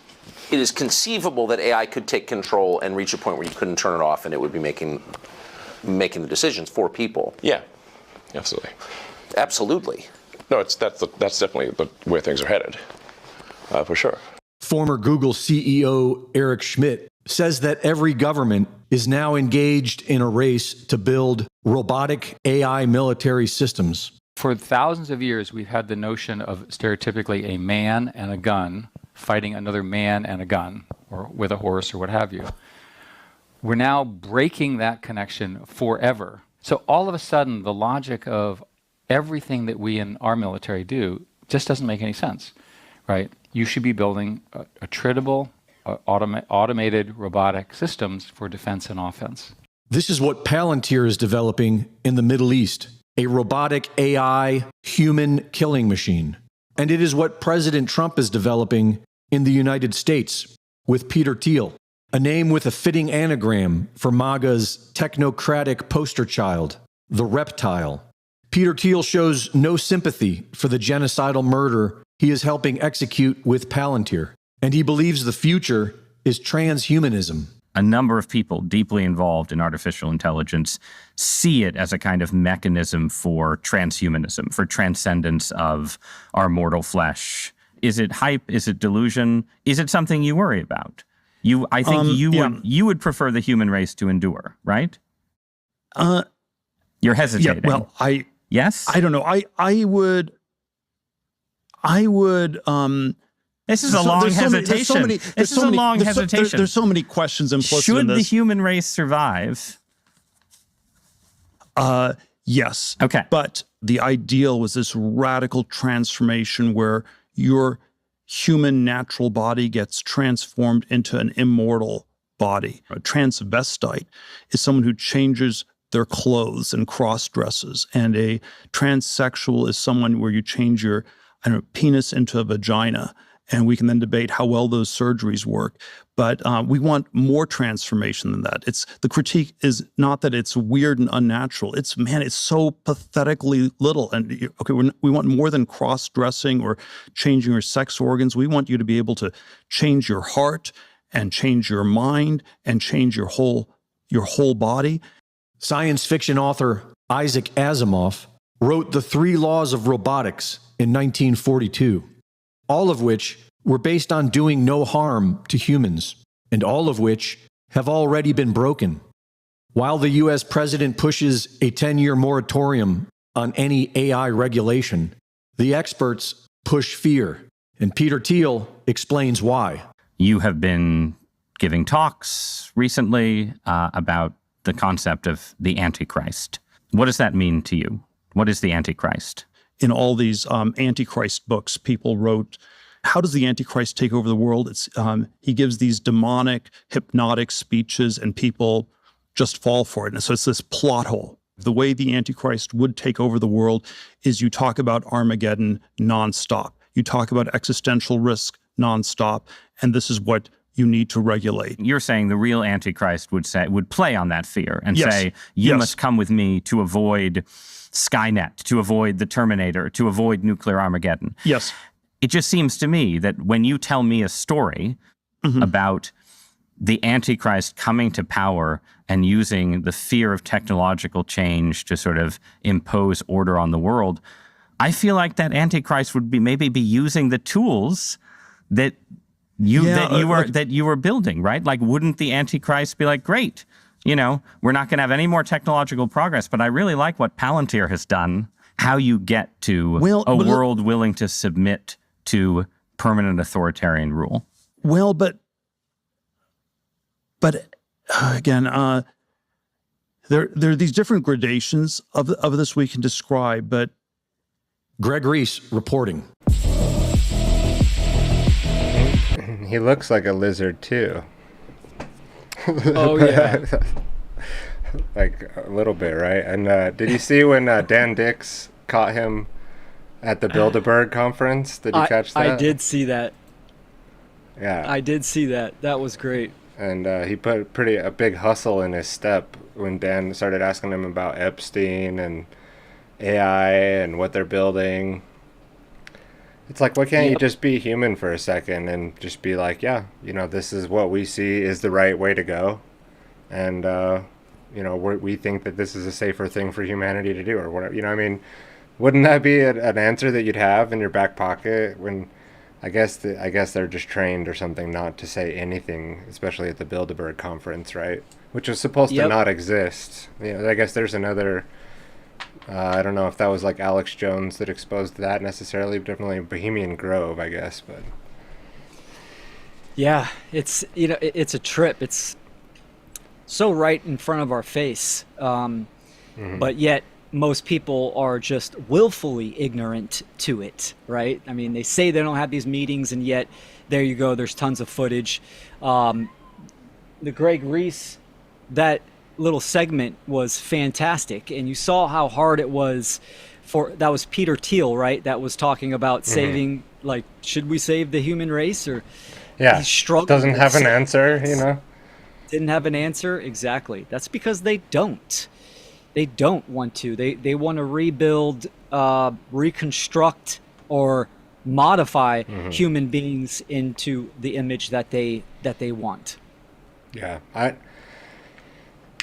conceivable that AI could take control and reach a point where you couldn't turn it off and it would be making the decisions for people. Yeah, absolutely. Absolutely. No, that's definitely the way things are headed, for sure. Former Google CEO Eric Schmidt says that every government is now engaged in a race to build robotic AI military systems. For thousands of years, we've had the notion of stereotypically a man and a gun fighting another man and a gun, or with a horse or what have you. We're now breaking that connection forever. So all of a sudden, the logic of everything that we in our military do just doesn't make any sense, right? You should be building attritable, automated robotic systems for defense and offense. This is what Palantir is developing in the Middle East, a robotic AI human killing machine. And it is what President Trump is developing in the United States with Peter Thiel, a name with a fitting anagram for MAGA's technocratic poster child, the reptile. Peter Thiel shows no sympathy for the genocidal murder he is helping execute with Palantir, and he believes the future is transhumanism. A number of people deeply involved in artificial intelligence see it as a kind of mechanism for transhumanism, for transcendence of our mortal flesh. Is it hype? Is it delusion? Is it something you worry about? I think you would prefer the human race to endure, right? You're hesitating. Yeah, well, yes? I don't know. I would. This is a long hesitation. This is a long hesitation. There's so many questions implicit Should in this. the human race survive? Yes. Okay. But the ideal was this radical transformation where your human natural body gets transformed into an immortal body. A transvestite is someone who changes their clothes and cross dresses. And a transsexual is someone where you change your penis into a vagina. And we can then debate how well those surgeries work. But we want more transformation than that. The critique is not that it's weird and unnatural. It's so pathetically little. And okay, we want more than cross-dressing or changing your sex organs. We want you to be able to change your heart and change your mind and change your whole body. Science fiction author Isaac Asimov wrote The Three Laws of Robotics in 1942. All of which were based on doing no harm to humans, and all of which have already been broken. While the US president pushes a 10-year moratorium on any AI regulation, the experts push fear, and Peter Thiel explains why. You have been giving talks recently about the concept of the Antichrist. What does that mean to you? What is the Antichrist? In all these Antichrist books, people wrote, how does the Antichrist take over the world? He gives these demonic, hypnotic speeches, and people just fall for it. And so it's this plot hole. The way the Antichrist would take over the world is you talk about Armageddon nonstop. You talk about existential risk nonstop, and this is what you need to regulate. You're saying the real Antichrist would play on that fear and Yes. say, you Yes. must come with me to avoid Skynet, to avoid the Terminator, to avoid nuclear Armageddon. Yes. It just seems to me that when you tell me a story about the Antichrist coming to power and using the fear of technological change to sort of impose order on the world, I feel like that Antichrist would maybe be using the tools that you were building, right? Like, wouldn't the Antichrist be like, great, we're not going to have any more technological progress, but I really like what Palantir has done. How you get to a world willing to submit to permanent authoritarian rule. Well, but again, there are these different gradations of this we can describe, but Greg Reese reporting. He looks like a lizard too. Oh, yeah. Like a little bit, right? And did you see when Dan Dix caught him at the Bilderberg conference? Did you catch that? I did see that. Yeah. I did see that. That was great. And he put a big hustle in his step when Dan started asking him about Epstein and AI and what they're building. It's like, why can't you just be human for a second and just be like, yeah, this is what we see is the right way to go. And, we think that this is a safer thing for humanity to do or whatever. Wouldn't that be an answer that you'd have in your back pocket when I guess they're just trained or something not to say anything, especially at the Bilderberg conference, right? Which was supposed to not exist. I guess there's another, I don't know if that was like Alex Jones that exposed that necessarily, definitely Bohemian Grove, I guess, but. Yeah, it's a trip. It's so right in front of our face, but yet most people are just willfully ignorant to it, right? I mean, they say they don't have these meetings, and yet there you go. There's tons of footage. The Greg Reese, that little segment was fantastic, and you saw how hard it was that was Peter Thiel, right? That was talking about saving, like, should we save the human race or? Yeah, he struggled. Doesn't have an answer, Didn't have an answer, exactly. That's because they don't. They don't want to. They want to rebuild, reconstruct, or modify human beings into the image that they want. Yeah,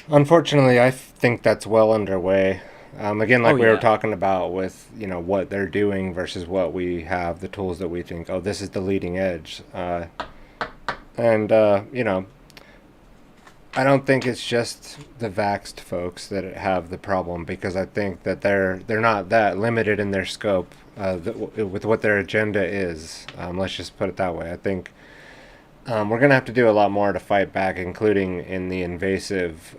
unfortunately, I think that's well underway. Again, like we were talking about with, what they're doing versus what we have, the tools that we think, this is the leading edge. I don't think it's just the vaxxed folks that have the problem, because I think that they're not that limited in their scope with what their agenda is. Let's just put it that way. I think we're going to have to do a lot more to fight back, including in the invasive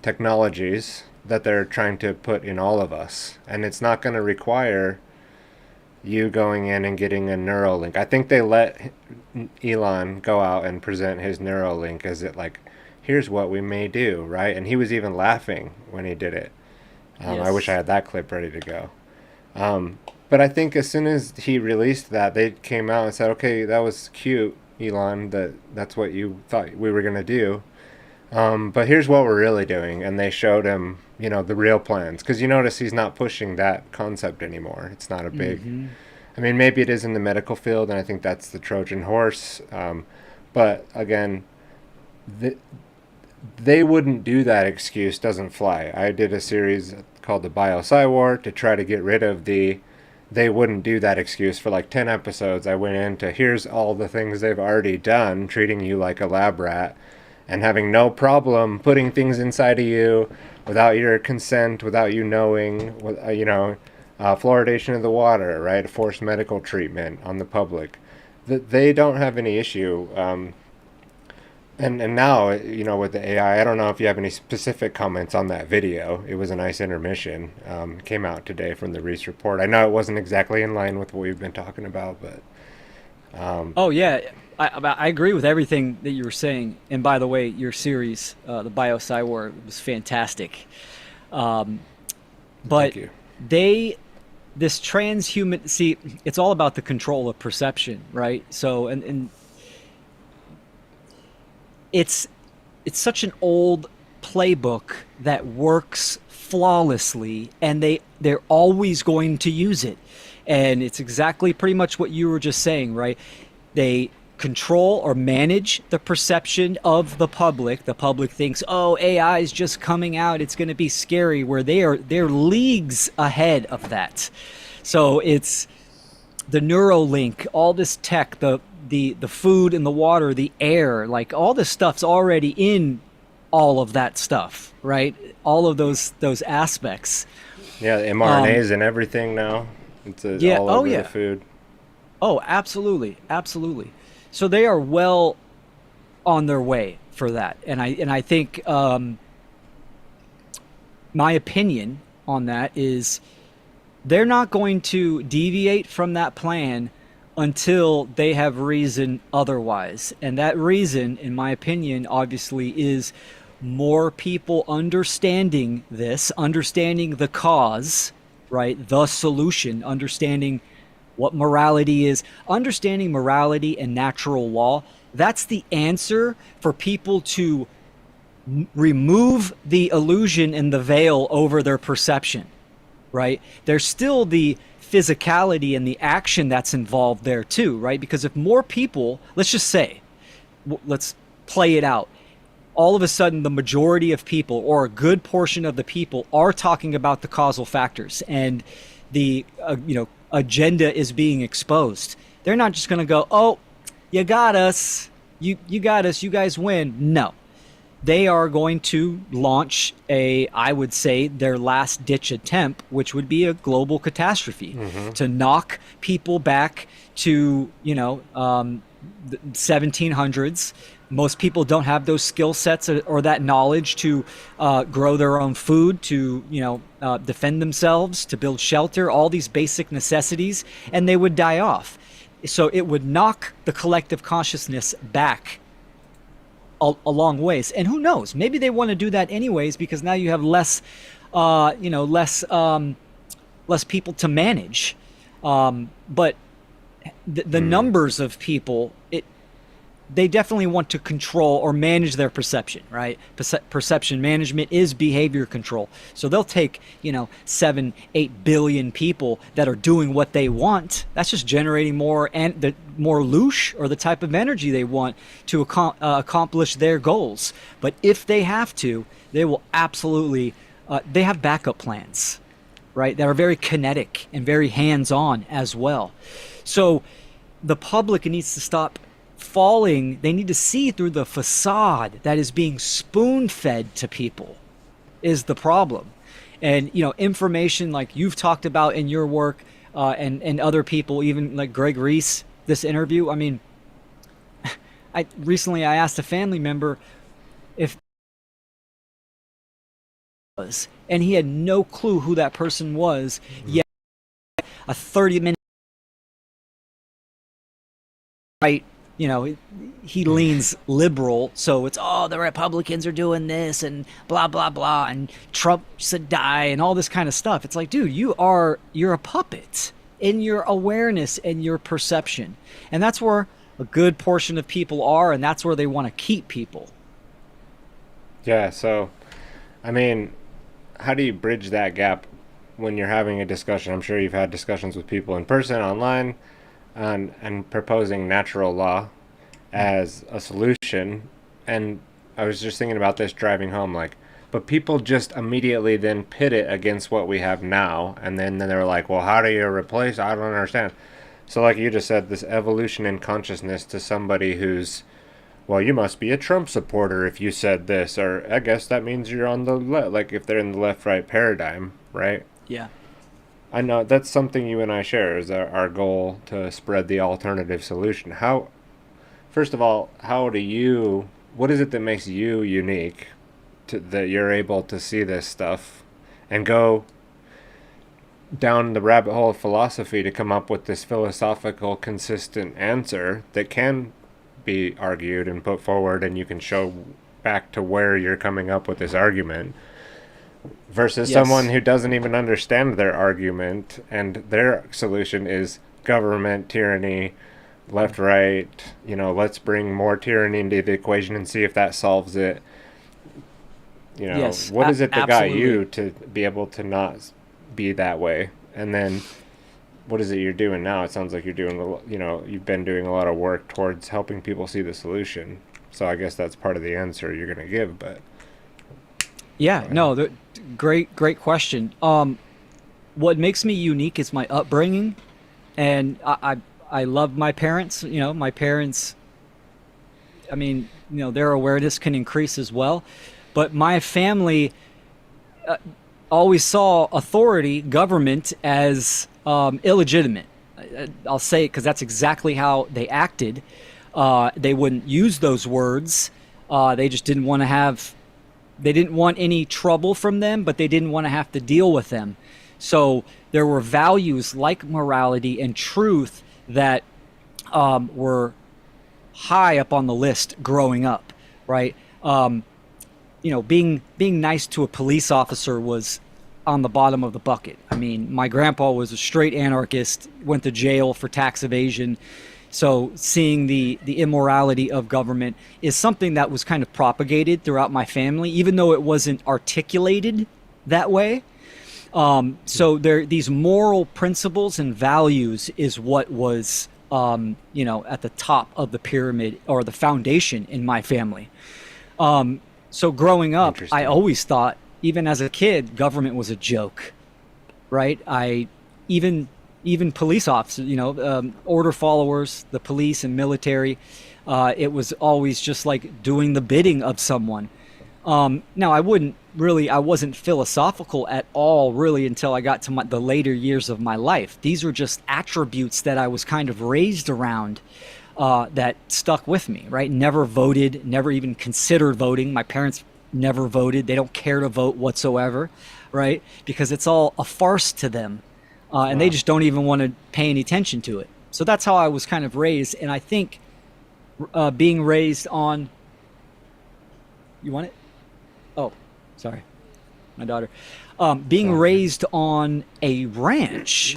technologies that they're trying to put in all of us, and it's not going to require you going in and getting a Neuralink. I think they let Elon go out and present his Neuralink as it like, here's what we may do, right? And he was even laughing when he did it. I wish I had that clip ready to go. But I think as soon as he released that, they came out and said, okay, that was cute, Elon, that's what you thought we were going to do. But here's what we're really doing. And they showed him, you know, the real plans. Because you notice he's not pushing that concept anymore. It's not a big... I mean, maybe it is in the medical field, and I think that's the Trojan horse. But again, they wouldn't do that excuse doesn't fly. I did a series called the Bio-Psy-War to try to get rid of the... They wouldn't do that excuse for like 10 episodes. I went into here's all the things they've already done, treating you like a lab rat, and having no problem putting things inside of you without your consent, without you knowing, fluoridation of the water, right? Forced medical treatment on the public. They don't have any issue. And now, you know, with the AI, I don't know if you have any specific comments on that video. It was a nice intermission. Came out today from the Reese report. I know it wasn't exactly in line with what we've been talking about, but... oh, yeah. I agree with everything that you were saying. And by the way, your series, the Bio-Psy-War, was fantastic. But Thank you. this transhuman, see, it's all about the control of perception, right? So, and it's such an old playbook that works flawlessly, and they're always going to use it. And it's exactly pretty much what you were just saying, right? They control or manage the perception of the public. The public thinks, oh, AI is just coming out, it's going to be scary, where they're leagues ahead of that. So it's the Neuralink, all this tech, the food and the water, the air, like all this stuff's already in all of that stuff, right? All of those aspects. Yeah, the mRNAs and everything now. It's all over the food. Oh, absolutely, absolutely. So they are well on their way for that, and I think my opinion on that is they're not going to deviate from that plan until they have reason otherwise. And that reason, in my opinion, obviously is more people understanding this, understanding the cause, right? The solution, understanding what morality is, understanding morality and natural law. That's the answer for people to remove the illusion and the veil over their perception, right? There's still the physicality and the action that's involved there too, right? Because if more people, let's just say, let's play it out, all of a sudden the majority of people, or a good portion of the people, are talking about the causal factors, and the agenda is being exposed. They're not just going to go, oh, you got us, you got us, you guys win. No. They are going to launch I would say, their last ditch attempt, which would be a global catastrophe, to knock people back to, the 1700s. Most people don't have those skill sets or that knowledge to grow their own food, to, defend themselves, to build shelter, all these basic necessities, and they would die off. So it would knock the collective consciousness back a long ways. And who knows, maybe they want to do that anyways, because now you have less people to manage. But the numbers of people, they definitely want to control or manage their perception, right? Perception management is behavior control. So they'll take, 7-8 billion people that are doing what they want. That's just generating more loosh, or the type of energy they want to accomplish their goals. But if they have to, they will absolutely, they have backup plans, right? That are very kinetic and very hands-on as well. So the public needs to stop falling. They need to see through the facade that is being spoon-fed to people is the problem. And information like you've talked about in your work, and other people, even like Greg Reese, this interview, I mean, I asked a family member if was, and he had no clue who that person was. Yet a 30-minute right, he leans liberal, so it's, oh, the Republicans are doing this and blah blah blah, and Trump should die and all this kind of stuff. It's like, dude, you're a puppet in your awareness and your perception, and that's where a good portion of people are, and that's where they want to keep people. Yeah, so I mean, how do you bridge that gap when you're having a discussion? I'm sure you've had discussions with people in person, online, and proposing natural law as a solution. And I was just thinking about this driving home, like, but people just immediately then pit it against what we have now, and then they're like, well, how do you replace? I don't understand. So like you just said, this evolution in consciousness to somebody who's, well, you must be a Trump supporter if you said this, or I guess that means you're on the left, like if they're in the left-right paradigm, right? Yeah. I know that's something you and I share, is our goal to spread the alternative solution. How, first of all, what is it that makes you unique that you're able to see this stuff and go down the rabbit hole of philosophy to come up with this philosophical, consistent answer that can be argued and put forward, and you can show back to where you're coming up with this argument, versus someone who doesn't even understand their argument and their solution is government, tyranny, left, right, let's bring more tyranny into the equation and see if that solves it. What is it that got you to be able to not be that way? And then what is it you're doing now? It sounds like you're doing, you've been doing a lot of work towards helping people see the solution. So I guess that's part of the answer you're going to give, but. Yeah, no, great question. What makes me unique is my upbringing, and I love my parents. My parents, their awareness can increase as well. But my family always saw authority, government, as illegitimate. I'll say it because that's exactly how they acted. They wouldn't use those words. They just didn't want to they didn't want any trouble from them, but they didn't want to have to deal with them. So there were values like morality and truth that were high up on the list growing up, right? Being nice to a police officer was on the bottom of the bucket. My grandpa was a straight anarchist, went to jail for tax evasion. So seeing the immorality of government is something that was kind of propagated throughout my family, even though it wasn't articulated that way. So these moral principles and values is what was, at the top of the pyramid, or the foundation in my family. So growing up, I always thought, even as a kid, government was a joke, right? Even police officers, order followers, the police and military, it was always just like doing the bidding of someone. Now, I wasn't philosophical at all, really, until I got to the later years of my life. These were just attributes that I was kind of raised around, that stuck with me, right? Never voted, never even considered voting. My parents never voted. They don't care to vote whatsoever, right? Because it's all a farce to them. And they just don't even want to pay any attention to it. So that's how I was kind of raised. And I think being raised on... You want it? Oh, sorry. My daughter. Being raised on a ranch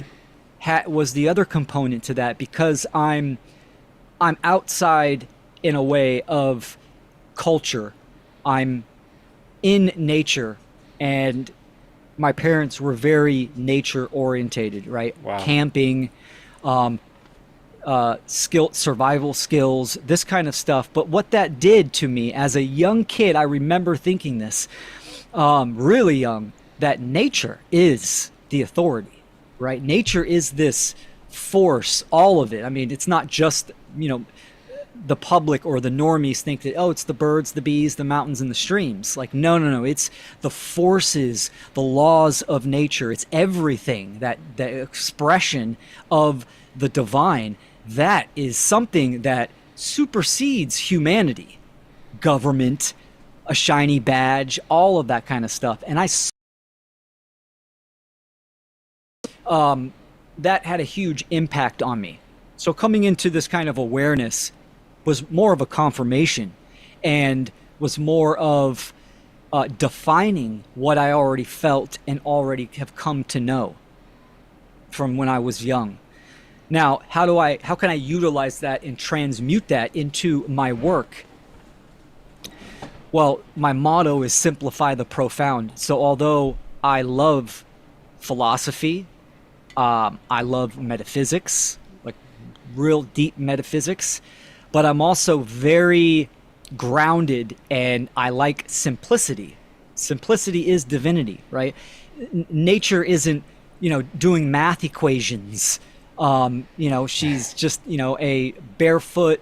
was the other component to that, because I'm outside in a way of culture. I'm in nature, and my parents were very nature orientated, right? Wow. Camping, survival skills, this kind of stuff. But what that did to me as a young kid, I remember thinking this, really young, that nature is the authority, right? Nature is this force, all of it. It's not just, the public or the normies think that, it's the birds, the bees, the mountains, and the streams. Like, no. It's the forces, the laws of nature. It's everything, the expression of the divine. That is something that supersedes humanity, government, a shiny badge, all of that kind of stuff. And that had a huge impact on me. So coming into this kind of awareness was more of a confirmation, and was more of defining what I already felt and already have come to know from when I was young. Now, how can I utilize that and transmute that into my work? Well, my motto is simplify the profound. So although I love philosophy, I love metaphysics, like real deep metaphysics, but I'm also very grounded, and I like simplicity. Simplicity is divinity, right? Nature isn't, doing math equations. She's just, a barefoot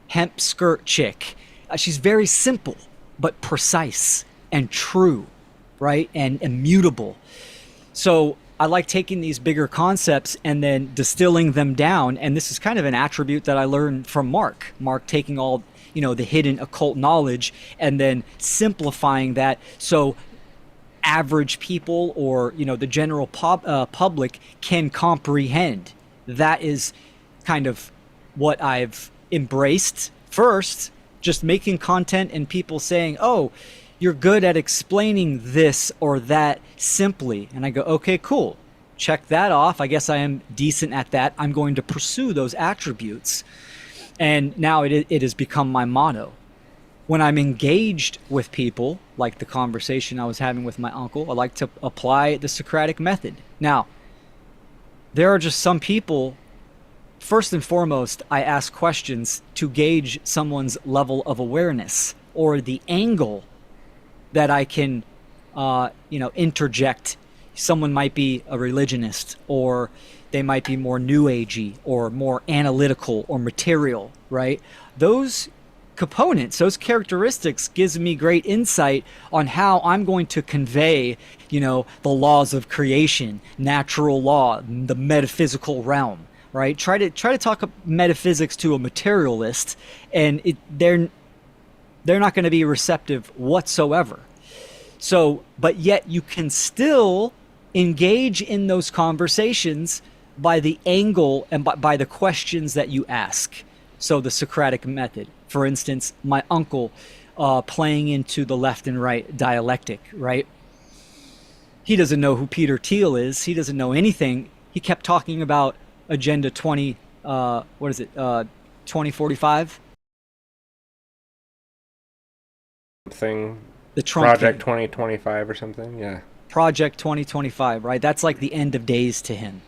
hemp skirt chick. She's very simple, but precise and true, right? And immutable. So I like taking these bigger concepts and then distilling them down. And this is kind of an attribute that I learned from Mark. Mark taking all, the hidden occult knowledge and then simplifying that so average people or, the general public can comprehend. That is kind of what I've embraced first, just making content and people saying, oh, you're good at explaining this or that simply. And I go, okay, cool. Check that off. I guess I am decent at that. I'm going to pursue those attributes. And now it has become my motto. When I'm engaged with people, like the conversation I was having with my uncle, I like to apply the Socratic method. Now, there are just some people, first and foremost, I ask questions to gauge someone's level of awareness or the angle that I can, interject. Someone might be a religionist, or they might be more new agey or more analytical or material, right? Those components, those characteristics gives me great insight on how I'm going to convey, the laws of creation, natural law, the metaphysical realm, right? Try to talk metaphysics to a materialist, and they're not going to be receptive whatsoever. So, but yet you can still engage in those conversations by the angle and by the questions that you ask. So the Socratic method, for instance, my uncle playing into the left and right dialectic, right? He doesn't know who Peter Thiel is. He doesn't know anything. He kept talking about Agenda 2045? The Trump Project thing. 2025 or something, yeah. Project 2025, right? That's like the end of days to him,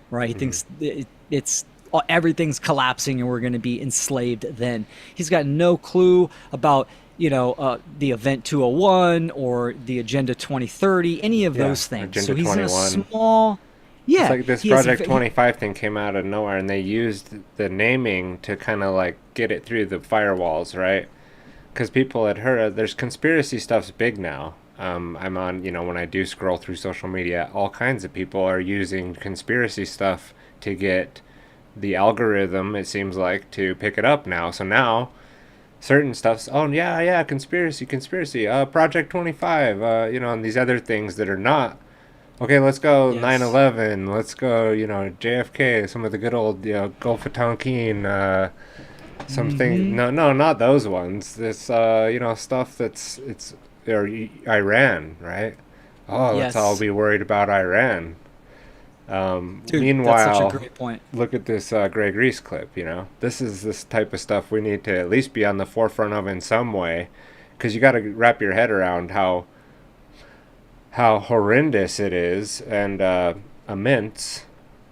right? He thinks it's everything's collapsing and we're going to be enslaved then. He's got no clue about, the Event 201 or the Agenda 2030, any of those things. Agenda so he's 21. in a small... Yeah. It's like this Project 25 thing came out of nowhere, and they used the naming to kind of like get it through the firewalls, right? Because people had heard there's conspiracy stuff's big now. I'm on, when I do scroll through social media, all kinds of people are using conspiracy stuff to get the algorithm, it seems like, to pick it up now. So now certain stuff's, oh yeah, conspiracy, Project 25, and these other things that are not. Okay, let's go 9/11, let's go, JFK, some of the good old, Gulf of Tonkin, something, no, not those ones. This, stuff it's or Iran, right? Oh, let's all be worried about Iran. Dude, meanwhile, that's such a great point. Look at this Greg Reese clip, This is this type of stuff we need to at least be on the forefront of in some way, because you got to wrap your head around how horrendous it is and immense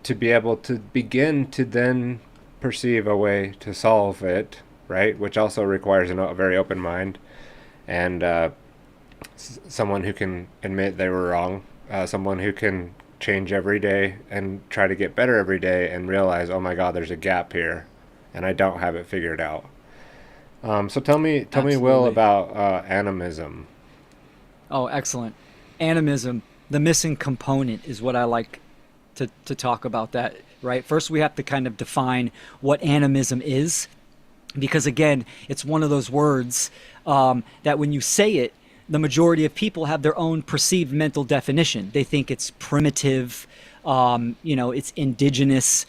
to be able to begin to then perceive a way to solve it, right? Which also requires a very open mind and someone who can admit they were wrong, someone who can change every day and try to get better every day and realize, oh my God, there's a gap here and I don't have it figured out. So tell me, Will, about animism. Oh, excellent. Animism, the missing component, is what I like to talk about that, right? First, we have to kind of define what animism is. because again, it's one of those words that when you say it, the majority of people have their own perceived mental definition. They think it's primitive, it's indigenous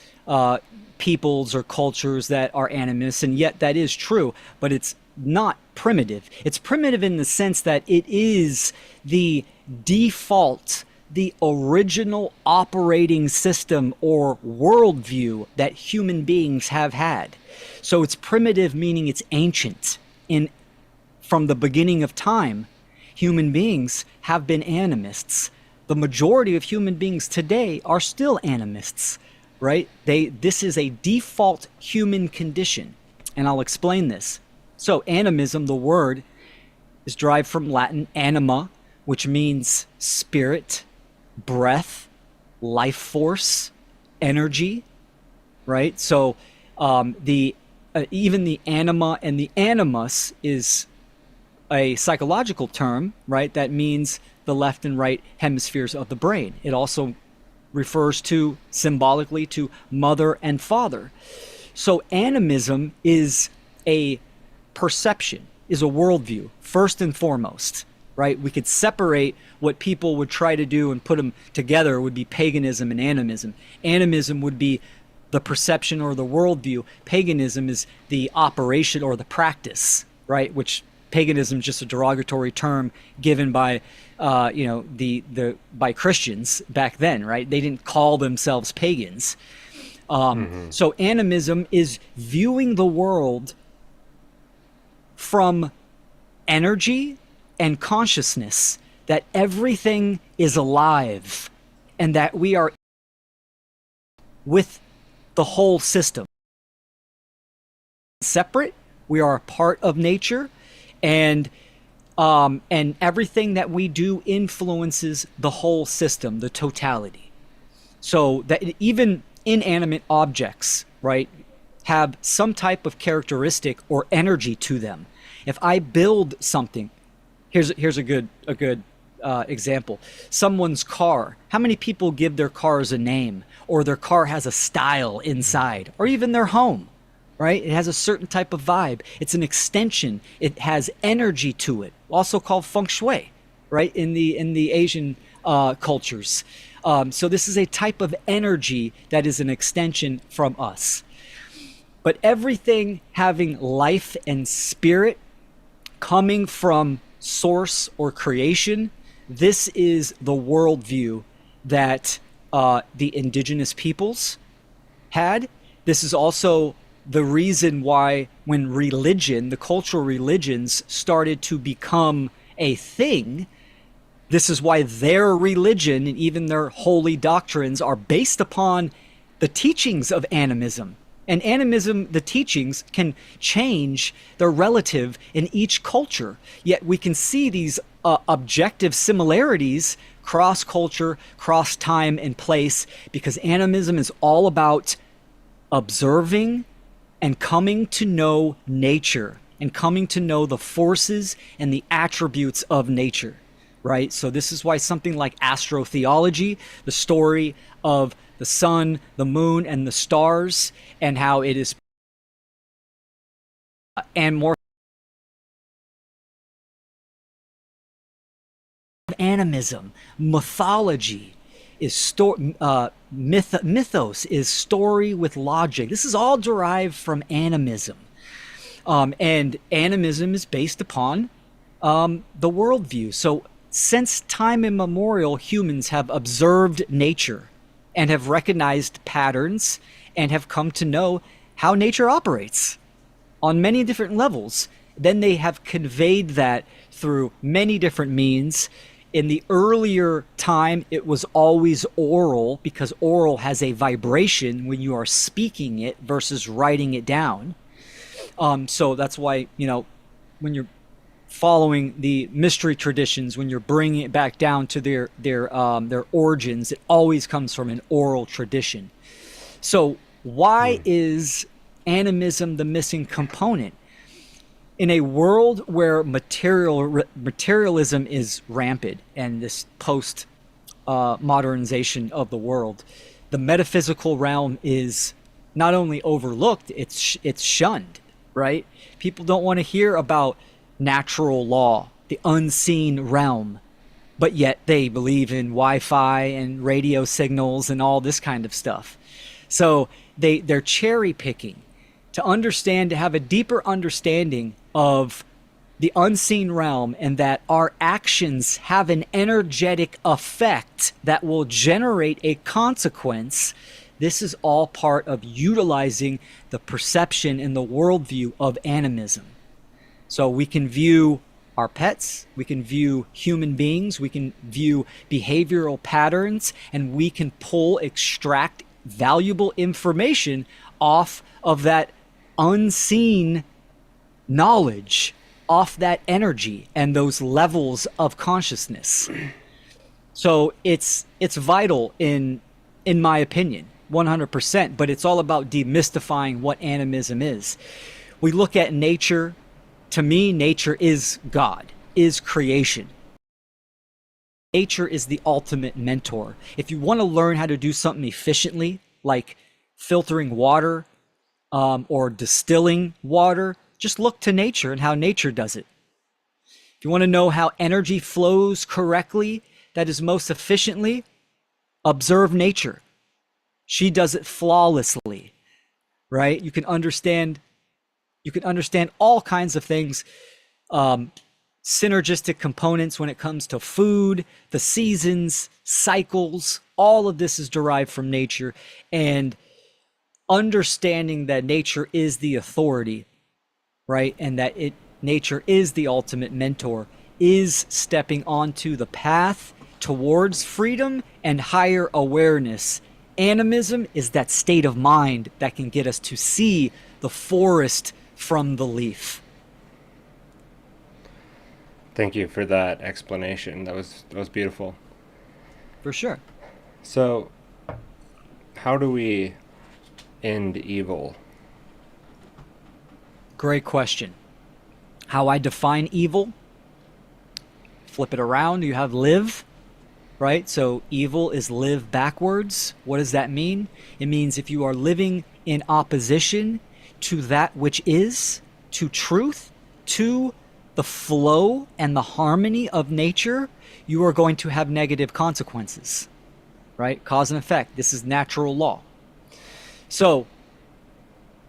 peoples or cultures that are animists, and yet that is true, but it's not primitive. It's primitive in the sense that it is the default, the original operating system or worldview that human beings have had. So it's primitive, meaning it's ancient. From the beginning of time, human beings have been animists. The majority of human beings today are still animists, right? This is a default human condition, and I'll explain this. So animism, the word, is derived from Latin anima, which means spirit, breath, life force, energy, right? So even the anima and the animus is a psychological term, right? That means the left and right hemispheres of the brain. It also refers to, symbolically, to mother and father. So animism is a perception, is a worldview, first and foremost, right? We could separate what people would try to do and put them together would be paganism and animism. Animism would be the perception or the worldview. Paganism is the operation or the practice, right? Which paganism is just a derogatory term given by, by Christians back then, right? They didn't call themselves pagans. So animism is viewing the world from energy and consciousness, that everything is alive and that we are with the whole system. Separate, we are a part of nature, and everything that we do influences the whole system, the totality. So that even inanimate objects, right, have some type of characteristic or energy to them. If I build something, here's a good example. Someone's car. How many people give their cars a name, or their car has a style inside, or even their home, right? It has a certain type of vibe. It's an extension. It has energy to it, also called feng shui, right? In the Asian cultures. So this is a type of energy that is an extension from us. But everything having life and spirit coming from source or creation, this is the worldview that the indigenous peoples had. This is also the reason why when religion, the cultural religions, started to become a thing, this is why their religion and even their holy doctrines are based upon the teachings of animism. And animism, the teachings, can change their relative in each culture. Yet we can see these objective similarities cross culture, cross time and place, because animism is all about observing and coming to know nature and coming to know the forces and the attributes of nature, right? So this is why something like astrotheology, the story of the sun, the moon, and the stars, and how it is, and more animism, mythology is mythos is story with logic. This is all derived from animism, and animism is based upon the worldview. So since time immemorial, humans have observed nature and have recognized patterns and have come to know how nature operates on many different levels. Then they have conveyed that through many different means. In the earlier time, it was always oral, because oral has a vibration when you are speaking it versus writing it down. So that's why, when you're following the mystery traditions, when you're bringing it back down to their origins, it always comes from an oral tradition. So why is animism the missing component? In a world where materialism is rampant and this post-modernization of the world, the metaphysical realm is not only overlooked, it's shunned. right? People don't want to hear about natural law, the unseen realm, but yet they believe in Wi-Fi and radio signals and all this kind of stuff. So they're cherry picking to understand, to have a deeper understanding of the unseen realm, and that our actions have an energetic effect that will generate a consequence. This is all part of utilizing the perception and the worldview of animism. So we can view our pets, we can view human beings, we can view behavioral patterns, and we can extract valuable information off of that unseen knowledge, off that energy and those levels of consciousness. So it's vital in my opinion, 100%, but it's all about demystifying what animism is. We look at nature. To me, nature is God, is creation. Nature is the ultimate mentor. If you want to learn how to do something efficiently, like filtering water or distilling water, just look to nature and how nature does it. If you want to know how energy flows correctly, that is most efficiently, observe nature. She does it flawlessly, right? You can understand all kinds of things, synergistic components when it comes to food, the seasons, cycles. All of this is derived from nature, and understanding that nature is the authority, right? And that nature is the ultimate mentor, is stepping onto the path towards freedom and higher awareness. Animism is that state of mind that can get us to see the forest from the leaf. Thank you for that explanation. That was beautiful. For sure. So, how do we end evil? Great question. How I define evil? Flip it around. You have live, right? So evil is live backwards. What does that mean? It means if you are living in opposition to that which is, to truth, to the flow and the harmony of nature, you are going to have negative consequences, right? Cause and effect. This is natural law. So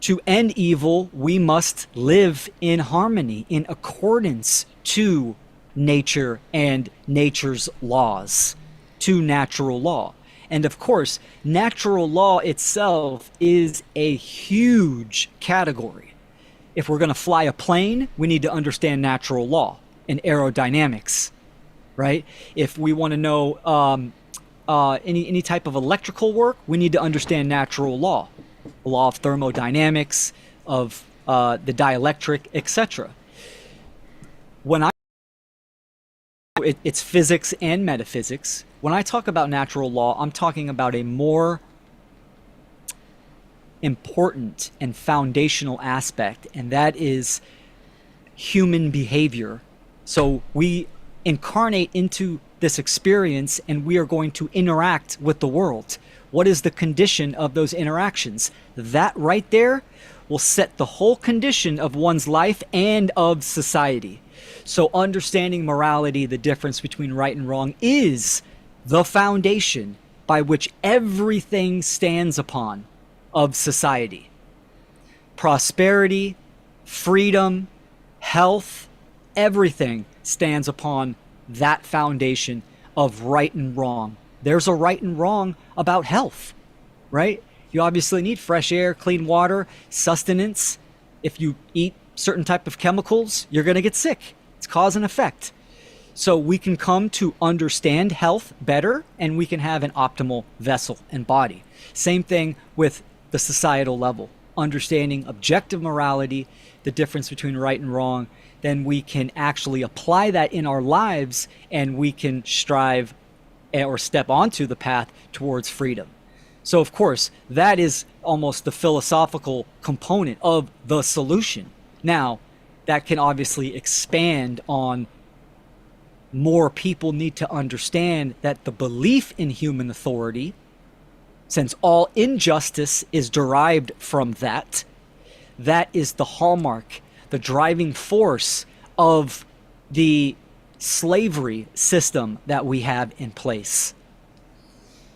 to end evil, we must live in harmony, in accordance to nature and nature's laws, to natural law. And of course, natural law itself is a huge category. If we're going to fly a plane, we need to understand natural law and aerodynamics, right? If we want to know any type of electrical work, we need to understand natural law, the law of thermodynamics, of the dielectric, etc. It's physics and metaphysics. When I talk about natural law, I'm talking about a more important and foundational aspect, and that is human behavior. So we incarnate into this experience and we are going to interact with the world. What is the condition of those interactions? That right there will set the whole condition of one's life and of society. So understanding morality, the difference between right and wrong, is the foundation by which everything stands upon of society. Prosperity, freedom, health, everything stands upon that foundation of right and wrong. There's a right and wrong about health, right? You obviously need fresh air, clean water, sustenance. If you eat certain type of chemicals, you're going to get sick. It's cause and effect. So we can come to understand health better, and we can have an optimal vessel and body. Same thing with the societal level. Understanding objective morality, the difference between right and wrong, then we can actually apply that in our lives, and we can strive or step onto the path towards freedom. So of course, that is almost the philosophical component of the solution. Now, that can obviously expand on more people need to understand that the belief in human authority, since all injustice is derived from that, that is the hallmark, the driving force of the slavery system that we have in place.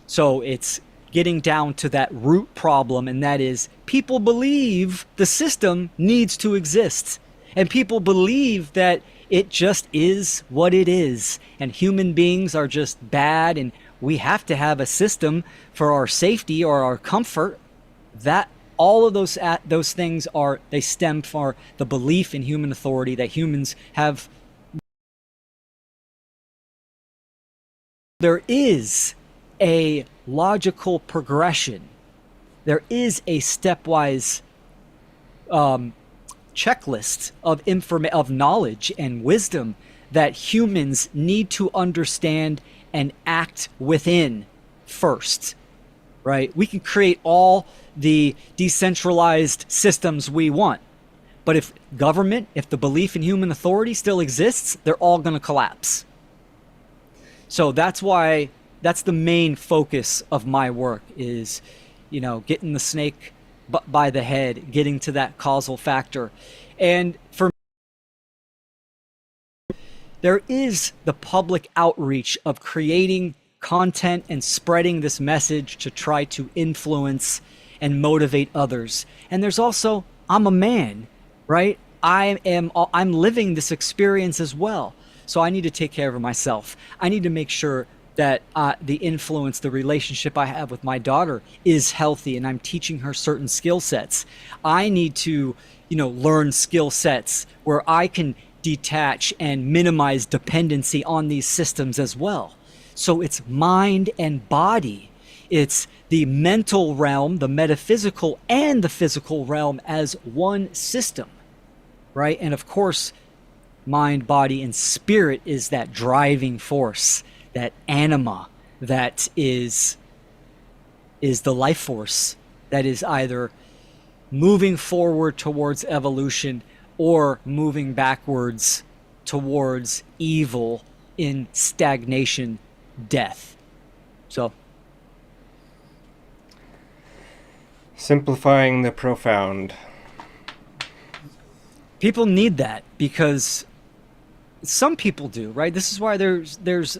So it's getting down to that root problem, and that is people believe the system needs to exist. And people believe that it just is what it is. And human beings are just bad, and we have to have a system for our safety or our comfort. That all of those things they stem from the belief in human authority that humans have. There is a logical progression. There is a stepwise checklist of knowledge and wisdom that humans need to understand and act within first, right? We can create all the decentralized systems we want, but if the belief in human authority still exists, they're all going to collapse. So that's the main focus of my work is, getting the snake by the head, getting to that causal factor. And for me, there is the public outreach of creating content and spreading this message to try to influence and motivate others. And there's also, I'm a man, right? I'm living this experience as well. So I need to take care of myself. I need to make sure that the influence, the relationship I have with my daughter is healthy, and I'm teaching her certain skill sets. I need to, learn skill sets where I can detach and minimize dependency on these systems as well. So it's mind and body. It's the mental realm, the metaphysical, and the physical realm as one system, right? And of course, mind, body, and spirit is that driving force, that anima, that is the life force that is either moving forward towards evolution or moving backwards towards evil in stagnation, death. So simplifying the profound. People need that because some people do, right? This is why there's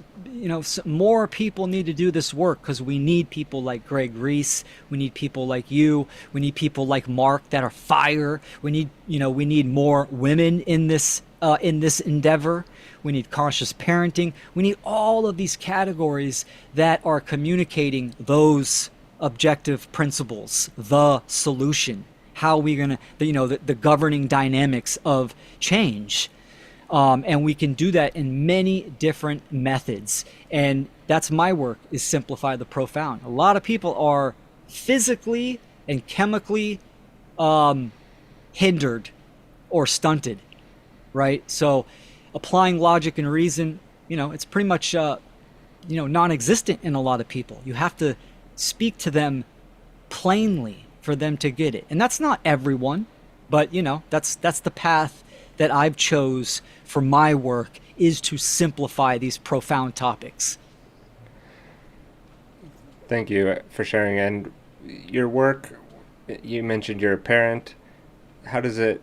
more people need to do this work, because we need people like Greg Reese, we need people like you, we need people like Mark that are fire. We need more women in this endeavor. We need conscious parenting. We need all of these categories that are communicating those objective principles, the solution, how we're gonna, the governing dynamics of change. And we can do that in many different methods. And that's my work, is simplify the profound. A lot of people are physically and chemically hindered or stunted, right? So applying logic and reason, it's pretty much, non-existent in a lot of people. You have to speak to them plainly for them to get it. And that's not everyone, but, that's the path that I've chose for my work, is to simplify these profound topics. Thank you for sharing. And your work, you mentioned you're a parent. How does it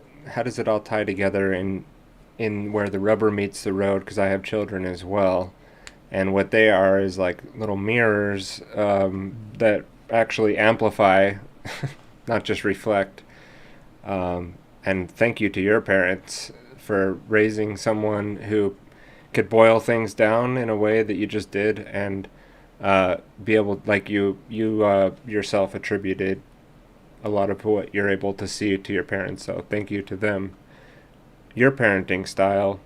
all tie together in where the rubber meets the road? Because I have children as well, and what they are is like little mirrors that actually amplify, not just reflect. And thank you to your parents for raising someone who could boil things down in a way that you just did, and be able, like you yourself attributed a lot of what you're able to see to your parents. So thank you to them. Your parenting style,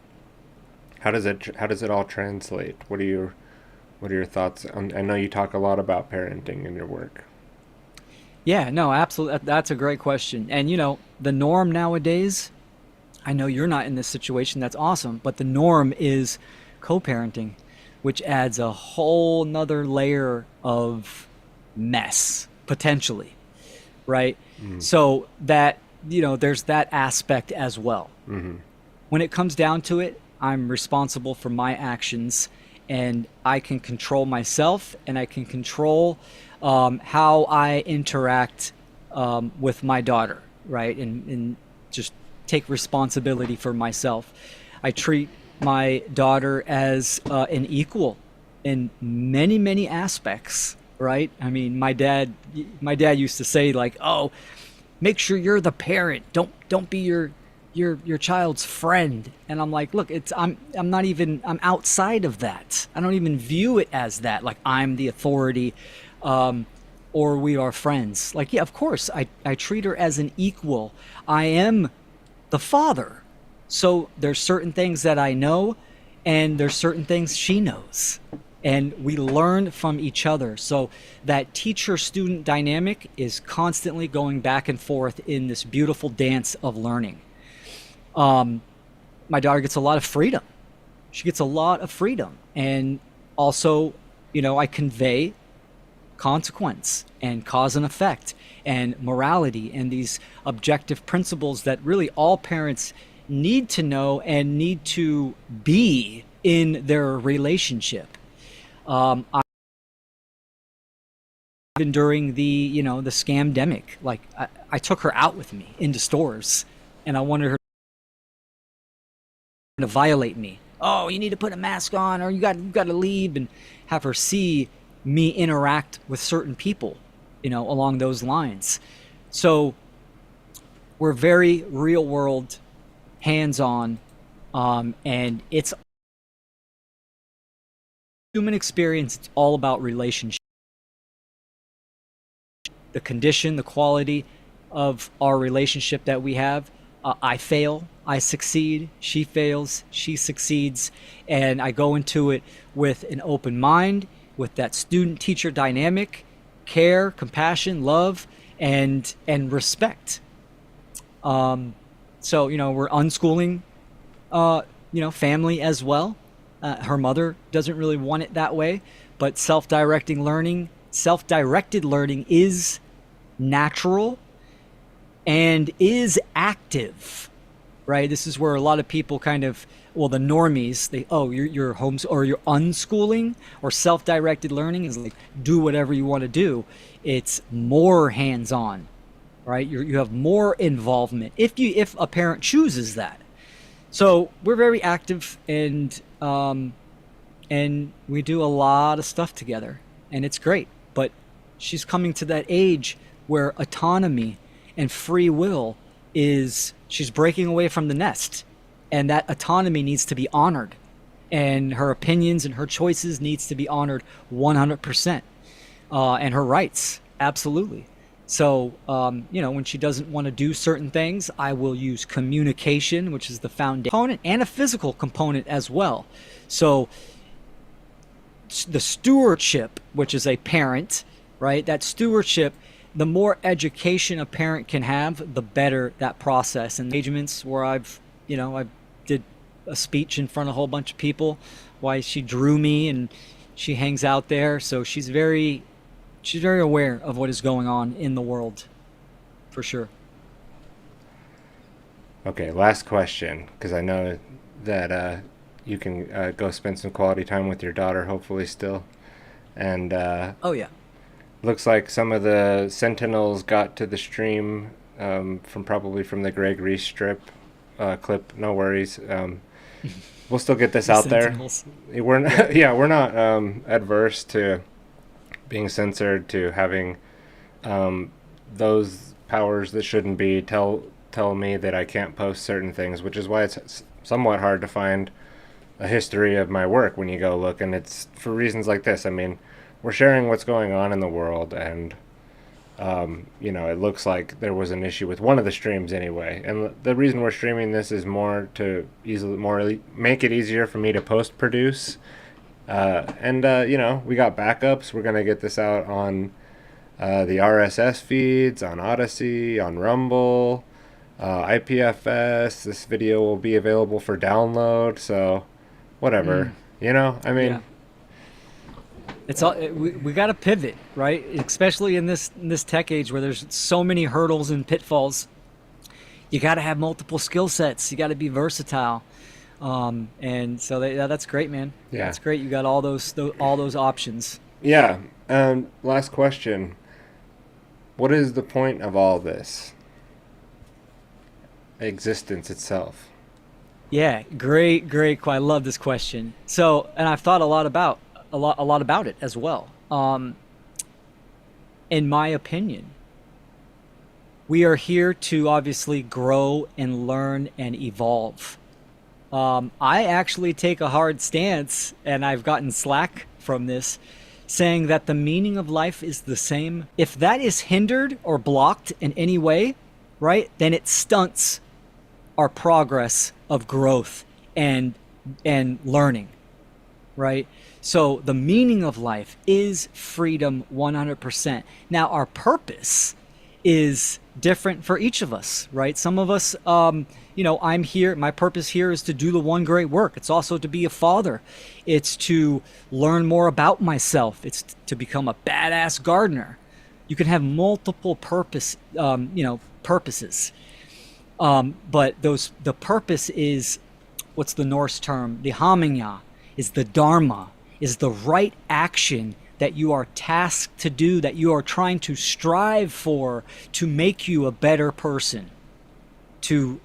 how does it all translate? What are your thoughts on? I know you talk a lot about parenting in your work. Yeah, no, absolutely. That's a great question. And the norm nowadays, I know you're not in this situation, that's awesome, but the norm is co-parenting, which adds a whole nother layer of mess, potentially, right? Mm-hmm. So that, there's that aspect as well. Mm-hmm. When it comes down to it, I'm responsible for my actions, and I can control myself, and I can control how I interact with my daughter. right? And just take responsibility for myself. I treat my daughter as an equal in many, many aspects, right? I mean, my dad used to say, like, "Oh, make sure you're the parent. Don't be your child's friend." And I'm like, look, I'm outside of that. I don't even view it as that. Like, I'm the authority, or we are friends. Like, yeah, of course, I treat her as an equal. I am the father. So there's certain things that I know, and there's certain things she knows. And we learn from each other. So that teacher-student dynamic is constantly going back and forth in this beautiful dance of learning. My daughter gets a lot of freedom. She gets a lot of freedom. And also, I convey consequence and cause and effect and morality and these objective principles that really all parents need to know and need to be in their relationship. Even during the scamdemic, like I took her out with me into stores, and I wanted her to violate me. Oh, you need to put a mask on, or you got to leave, and have her see me interact with certain people, along those lines. So we're very real world, hands-on, and it's human experience. It's all about relationship. The condition, the quality of our relationship that we have. I fail, I succeed, she fails, she succeeds, and I go into it with an open mind, with that student-teacher dynamic, care, compassion, love, and respect. So we're unschooling, family as well. Her mother doesn't really want it that way, but self-directed learning is natural and is active, right? This is where a lot of people kind of, the normies, you're homes or you're unschooling, or self-directed learning is like, do whatever you want to do. It's more hands-on, right? You have more involvement if a parent chooses that. So we're very active, and we do a lot of stuff together, and it's great. But she's coming to that age where autonomy and free will she's breaking away from the nest, and that autonomy needs to be honored, and her opinions and her choices needs to be honored 100%, and her rights, absolutely. So, when she doesn't want to do certain things, I will use communication, which is the foundation component, and a physical component as well. So the stewardship, which is a parent, right? That stewardship, the more education a parent can have, the better that process. And engagements where I did a speech in front of a whole bunch of people, why she drew me, and she hangs out there. So she's very aware of what is going on in the world, for sure. Okay, last question, because I know that you can go spend some quality time with your daughter, hopefully still. And oh yeah. Looks like some of the Sentinels got to the stream probably from the Greg Reese strip clip. No worries. We'll still get this out Sentinels. There. We're not adverse to being censored, to having those powers that shouldn't be tell me that I can't post certain things, which is why it's somewhat hard to find a history of my work when you go look, and it's for reasons like this. I mean, we're sharing what's going on in the world, and it looks like there was an issue with one of the streams anyway. And the reason we're streaming this is more to make it easier for me to post-produce. We got backups. We're gonna get this out on the RSS feeds, on Odyssey, on Rumble, IPFS. This video will be available for download. So, whatever. Yeah. It's all we got to pivot, right? Especially in this tech age where there's so many hurdles and pitfalls. You got to have multiple skill sets. You got to be versatile, and so that's great, man. Yeah, that's great. You got all those options. Yeah. Last question: what is the point of all this? existence itself? Yeah, great. I love this question. So, and I've thought a lot about it as well. In my opinion, we are here to obviously grow and learn and evolve. I actually take a hard stance, and I've gotten slack from this, saying that the meaning of life is the same. If that is hindered or blocked in any way, right, then it stunts our progress of growth and learning, right? So the meaning of life is freedom 100%. Now our purpose is different for each of us, right? Some of us, I'm here, my purpose here is to do the one great work. It's also to be a father. It's to learn more about myself. It's to become a badass gardener. You can have multiple purposes. But the purpose is, what's the Norse term? The hamingya, is the dharma, is the right action that you are tasked to do, that you are trying to strive for, to make you a better person, to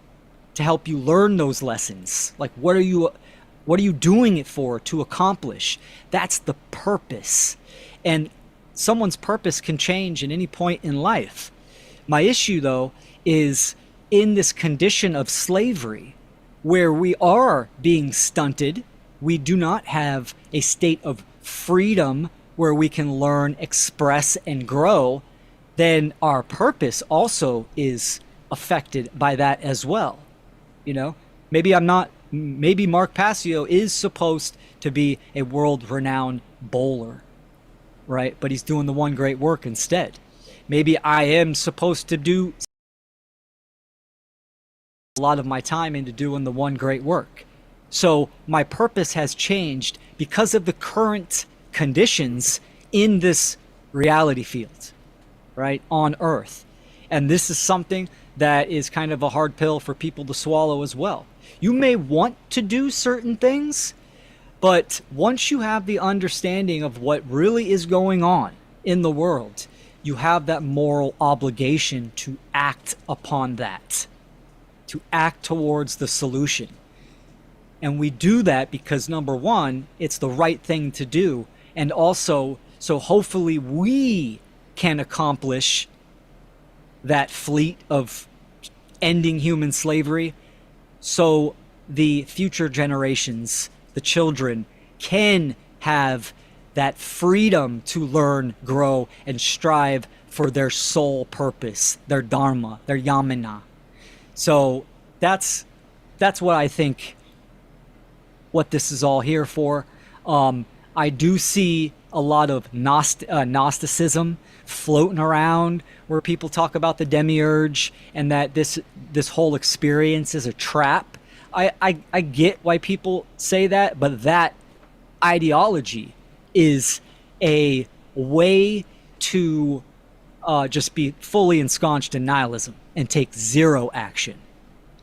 help you learn those lessons. Like, what are you doing it for, to accomplish? That's the purpose. And someone's purpose can change at any point in life. My issue, though, is in this condition of slavery, where we are being stunted, we do not have a state of freedom where we can learn, express, and grow, then our purpose also is affected by that as well. Maybe Mark Passio is supposed to be a world-renowned bowler, right? But he's doing the one great work instead. Maybe I am supposed to do a lot of my time into doing the one great work. So my purpose has changed because of the current conditions in this reality field, right, on Earth. And this is something that is kind of a hard pill for people to swallow as well. You may want to do certain things, but once you have the understanding of what really is going on in the world, you have that moral obligation to act upon that, to act towards the solution. And we do that because, number one, it's the right thing to do. And also, so hopefully we can accomplish that fleet of ending human slavery, so the future generations, the children, can have that freedom to learn, grow, and strive for their sole purpose, their dharma, their yamana. So that's what I think, what this is all here for. I do see a lot of Gnosticism floating around, where people talk about the demiurge and that this whole experience is a trap. I get why people say that, but that ideology is a way to just be fully ensconced in nihilism and take zero action.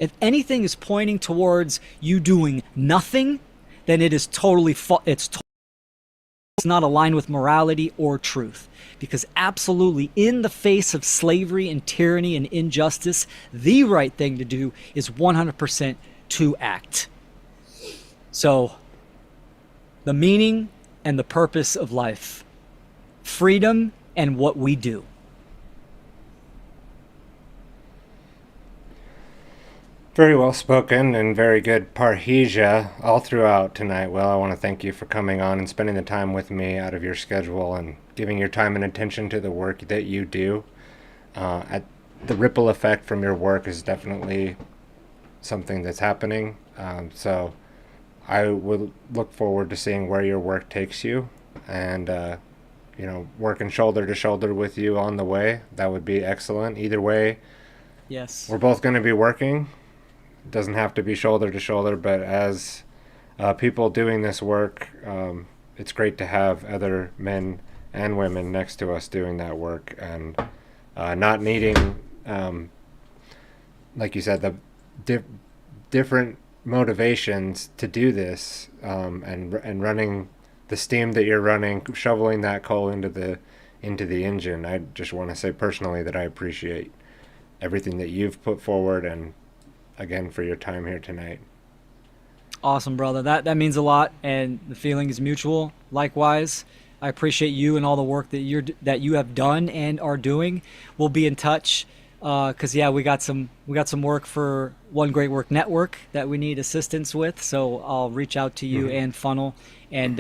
If anything is pointing towards you doing nothing, then it is totally it's not aligned with morality or truth. Because absolutely, in the face of slavery and tyranny and injustice, the right thing to do is 100% to act. So, the meaning and the purpose of life, freedom and what we do. Very well spoken and very good parrhesia all throughout tonight. Well, I want to thank you for coming on and spending the time with me out of your schedule and giving your time and attention to the work that you do. The ripple effect from your work is definitely something that's happening. So I would look forward to seeing where your work takes you, and working shoulder to shoulder with you on the way. That would be excellent. Either way, yes, we're both going to be working. It doesn't have to be shoulder to shoulder, but as people doing this work, it's great to have other men and women next to us doing that work, and not needing, like you said, the different motivations to do this, and running the steam that you're running, shoveling that coal into the engine. I just want to say personally that I appreciate everything that you've put forward, and again for your time here tonight. Awesome, brother. That means a lot, and the feeling is mutual. Likewise, I appreciate you and all the work that you have done and are doing. We'll be in touch, because we got some work for One Great Work Network that we need assistance with. So I'll reach out to you and FUNL, and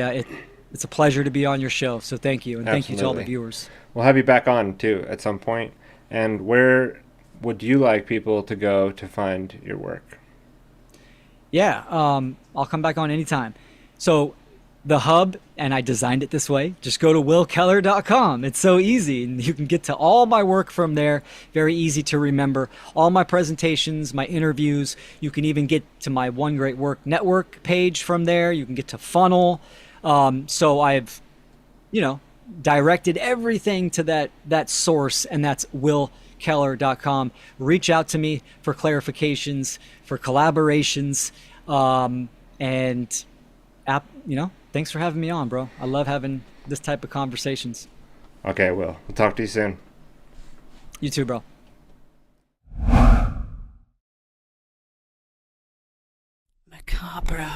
it's a pleasure to be on your show. So thank you, and thank you to all the viewers. We'll have you back on too at some point. And where would you like people to go to find your work? Yeah, I'll come back on anytime. So the hub, and I designed it this way, just go to willkeller.com. It's so easy, and you can get to all my work from there. Very easy to remember. All my presentations, my interviews. You can even get to my One Great Work Network page from there. You can get to FUNL. So I've, directed everything to that source, and that's willkeller.com. Reach out to me for clarifications, for collaborations, thanks for having me on, bro. I love having this type of conversations. Okay, we'll talk to you soon. You too, bro. Merkabra.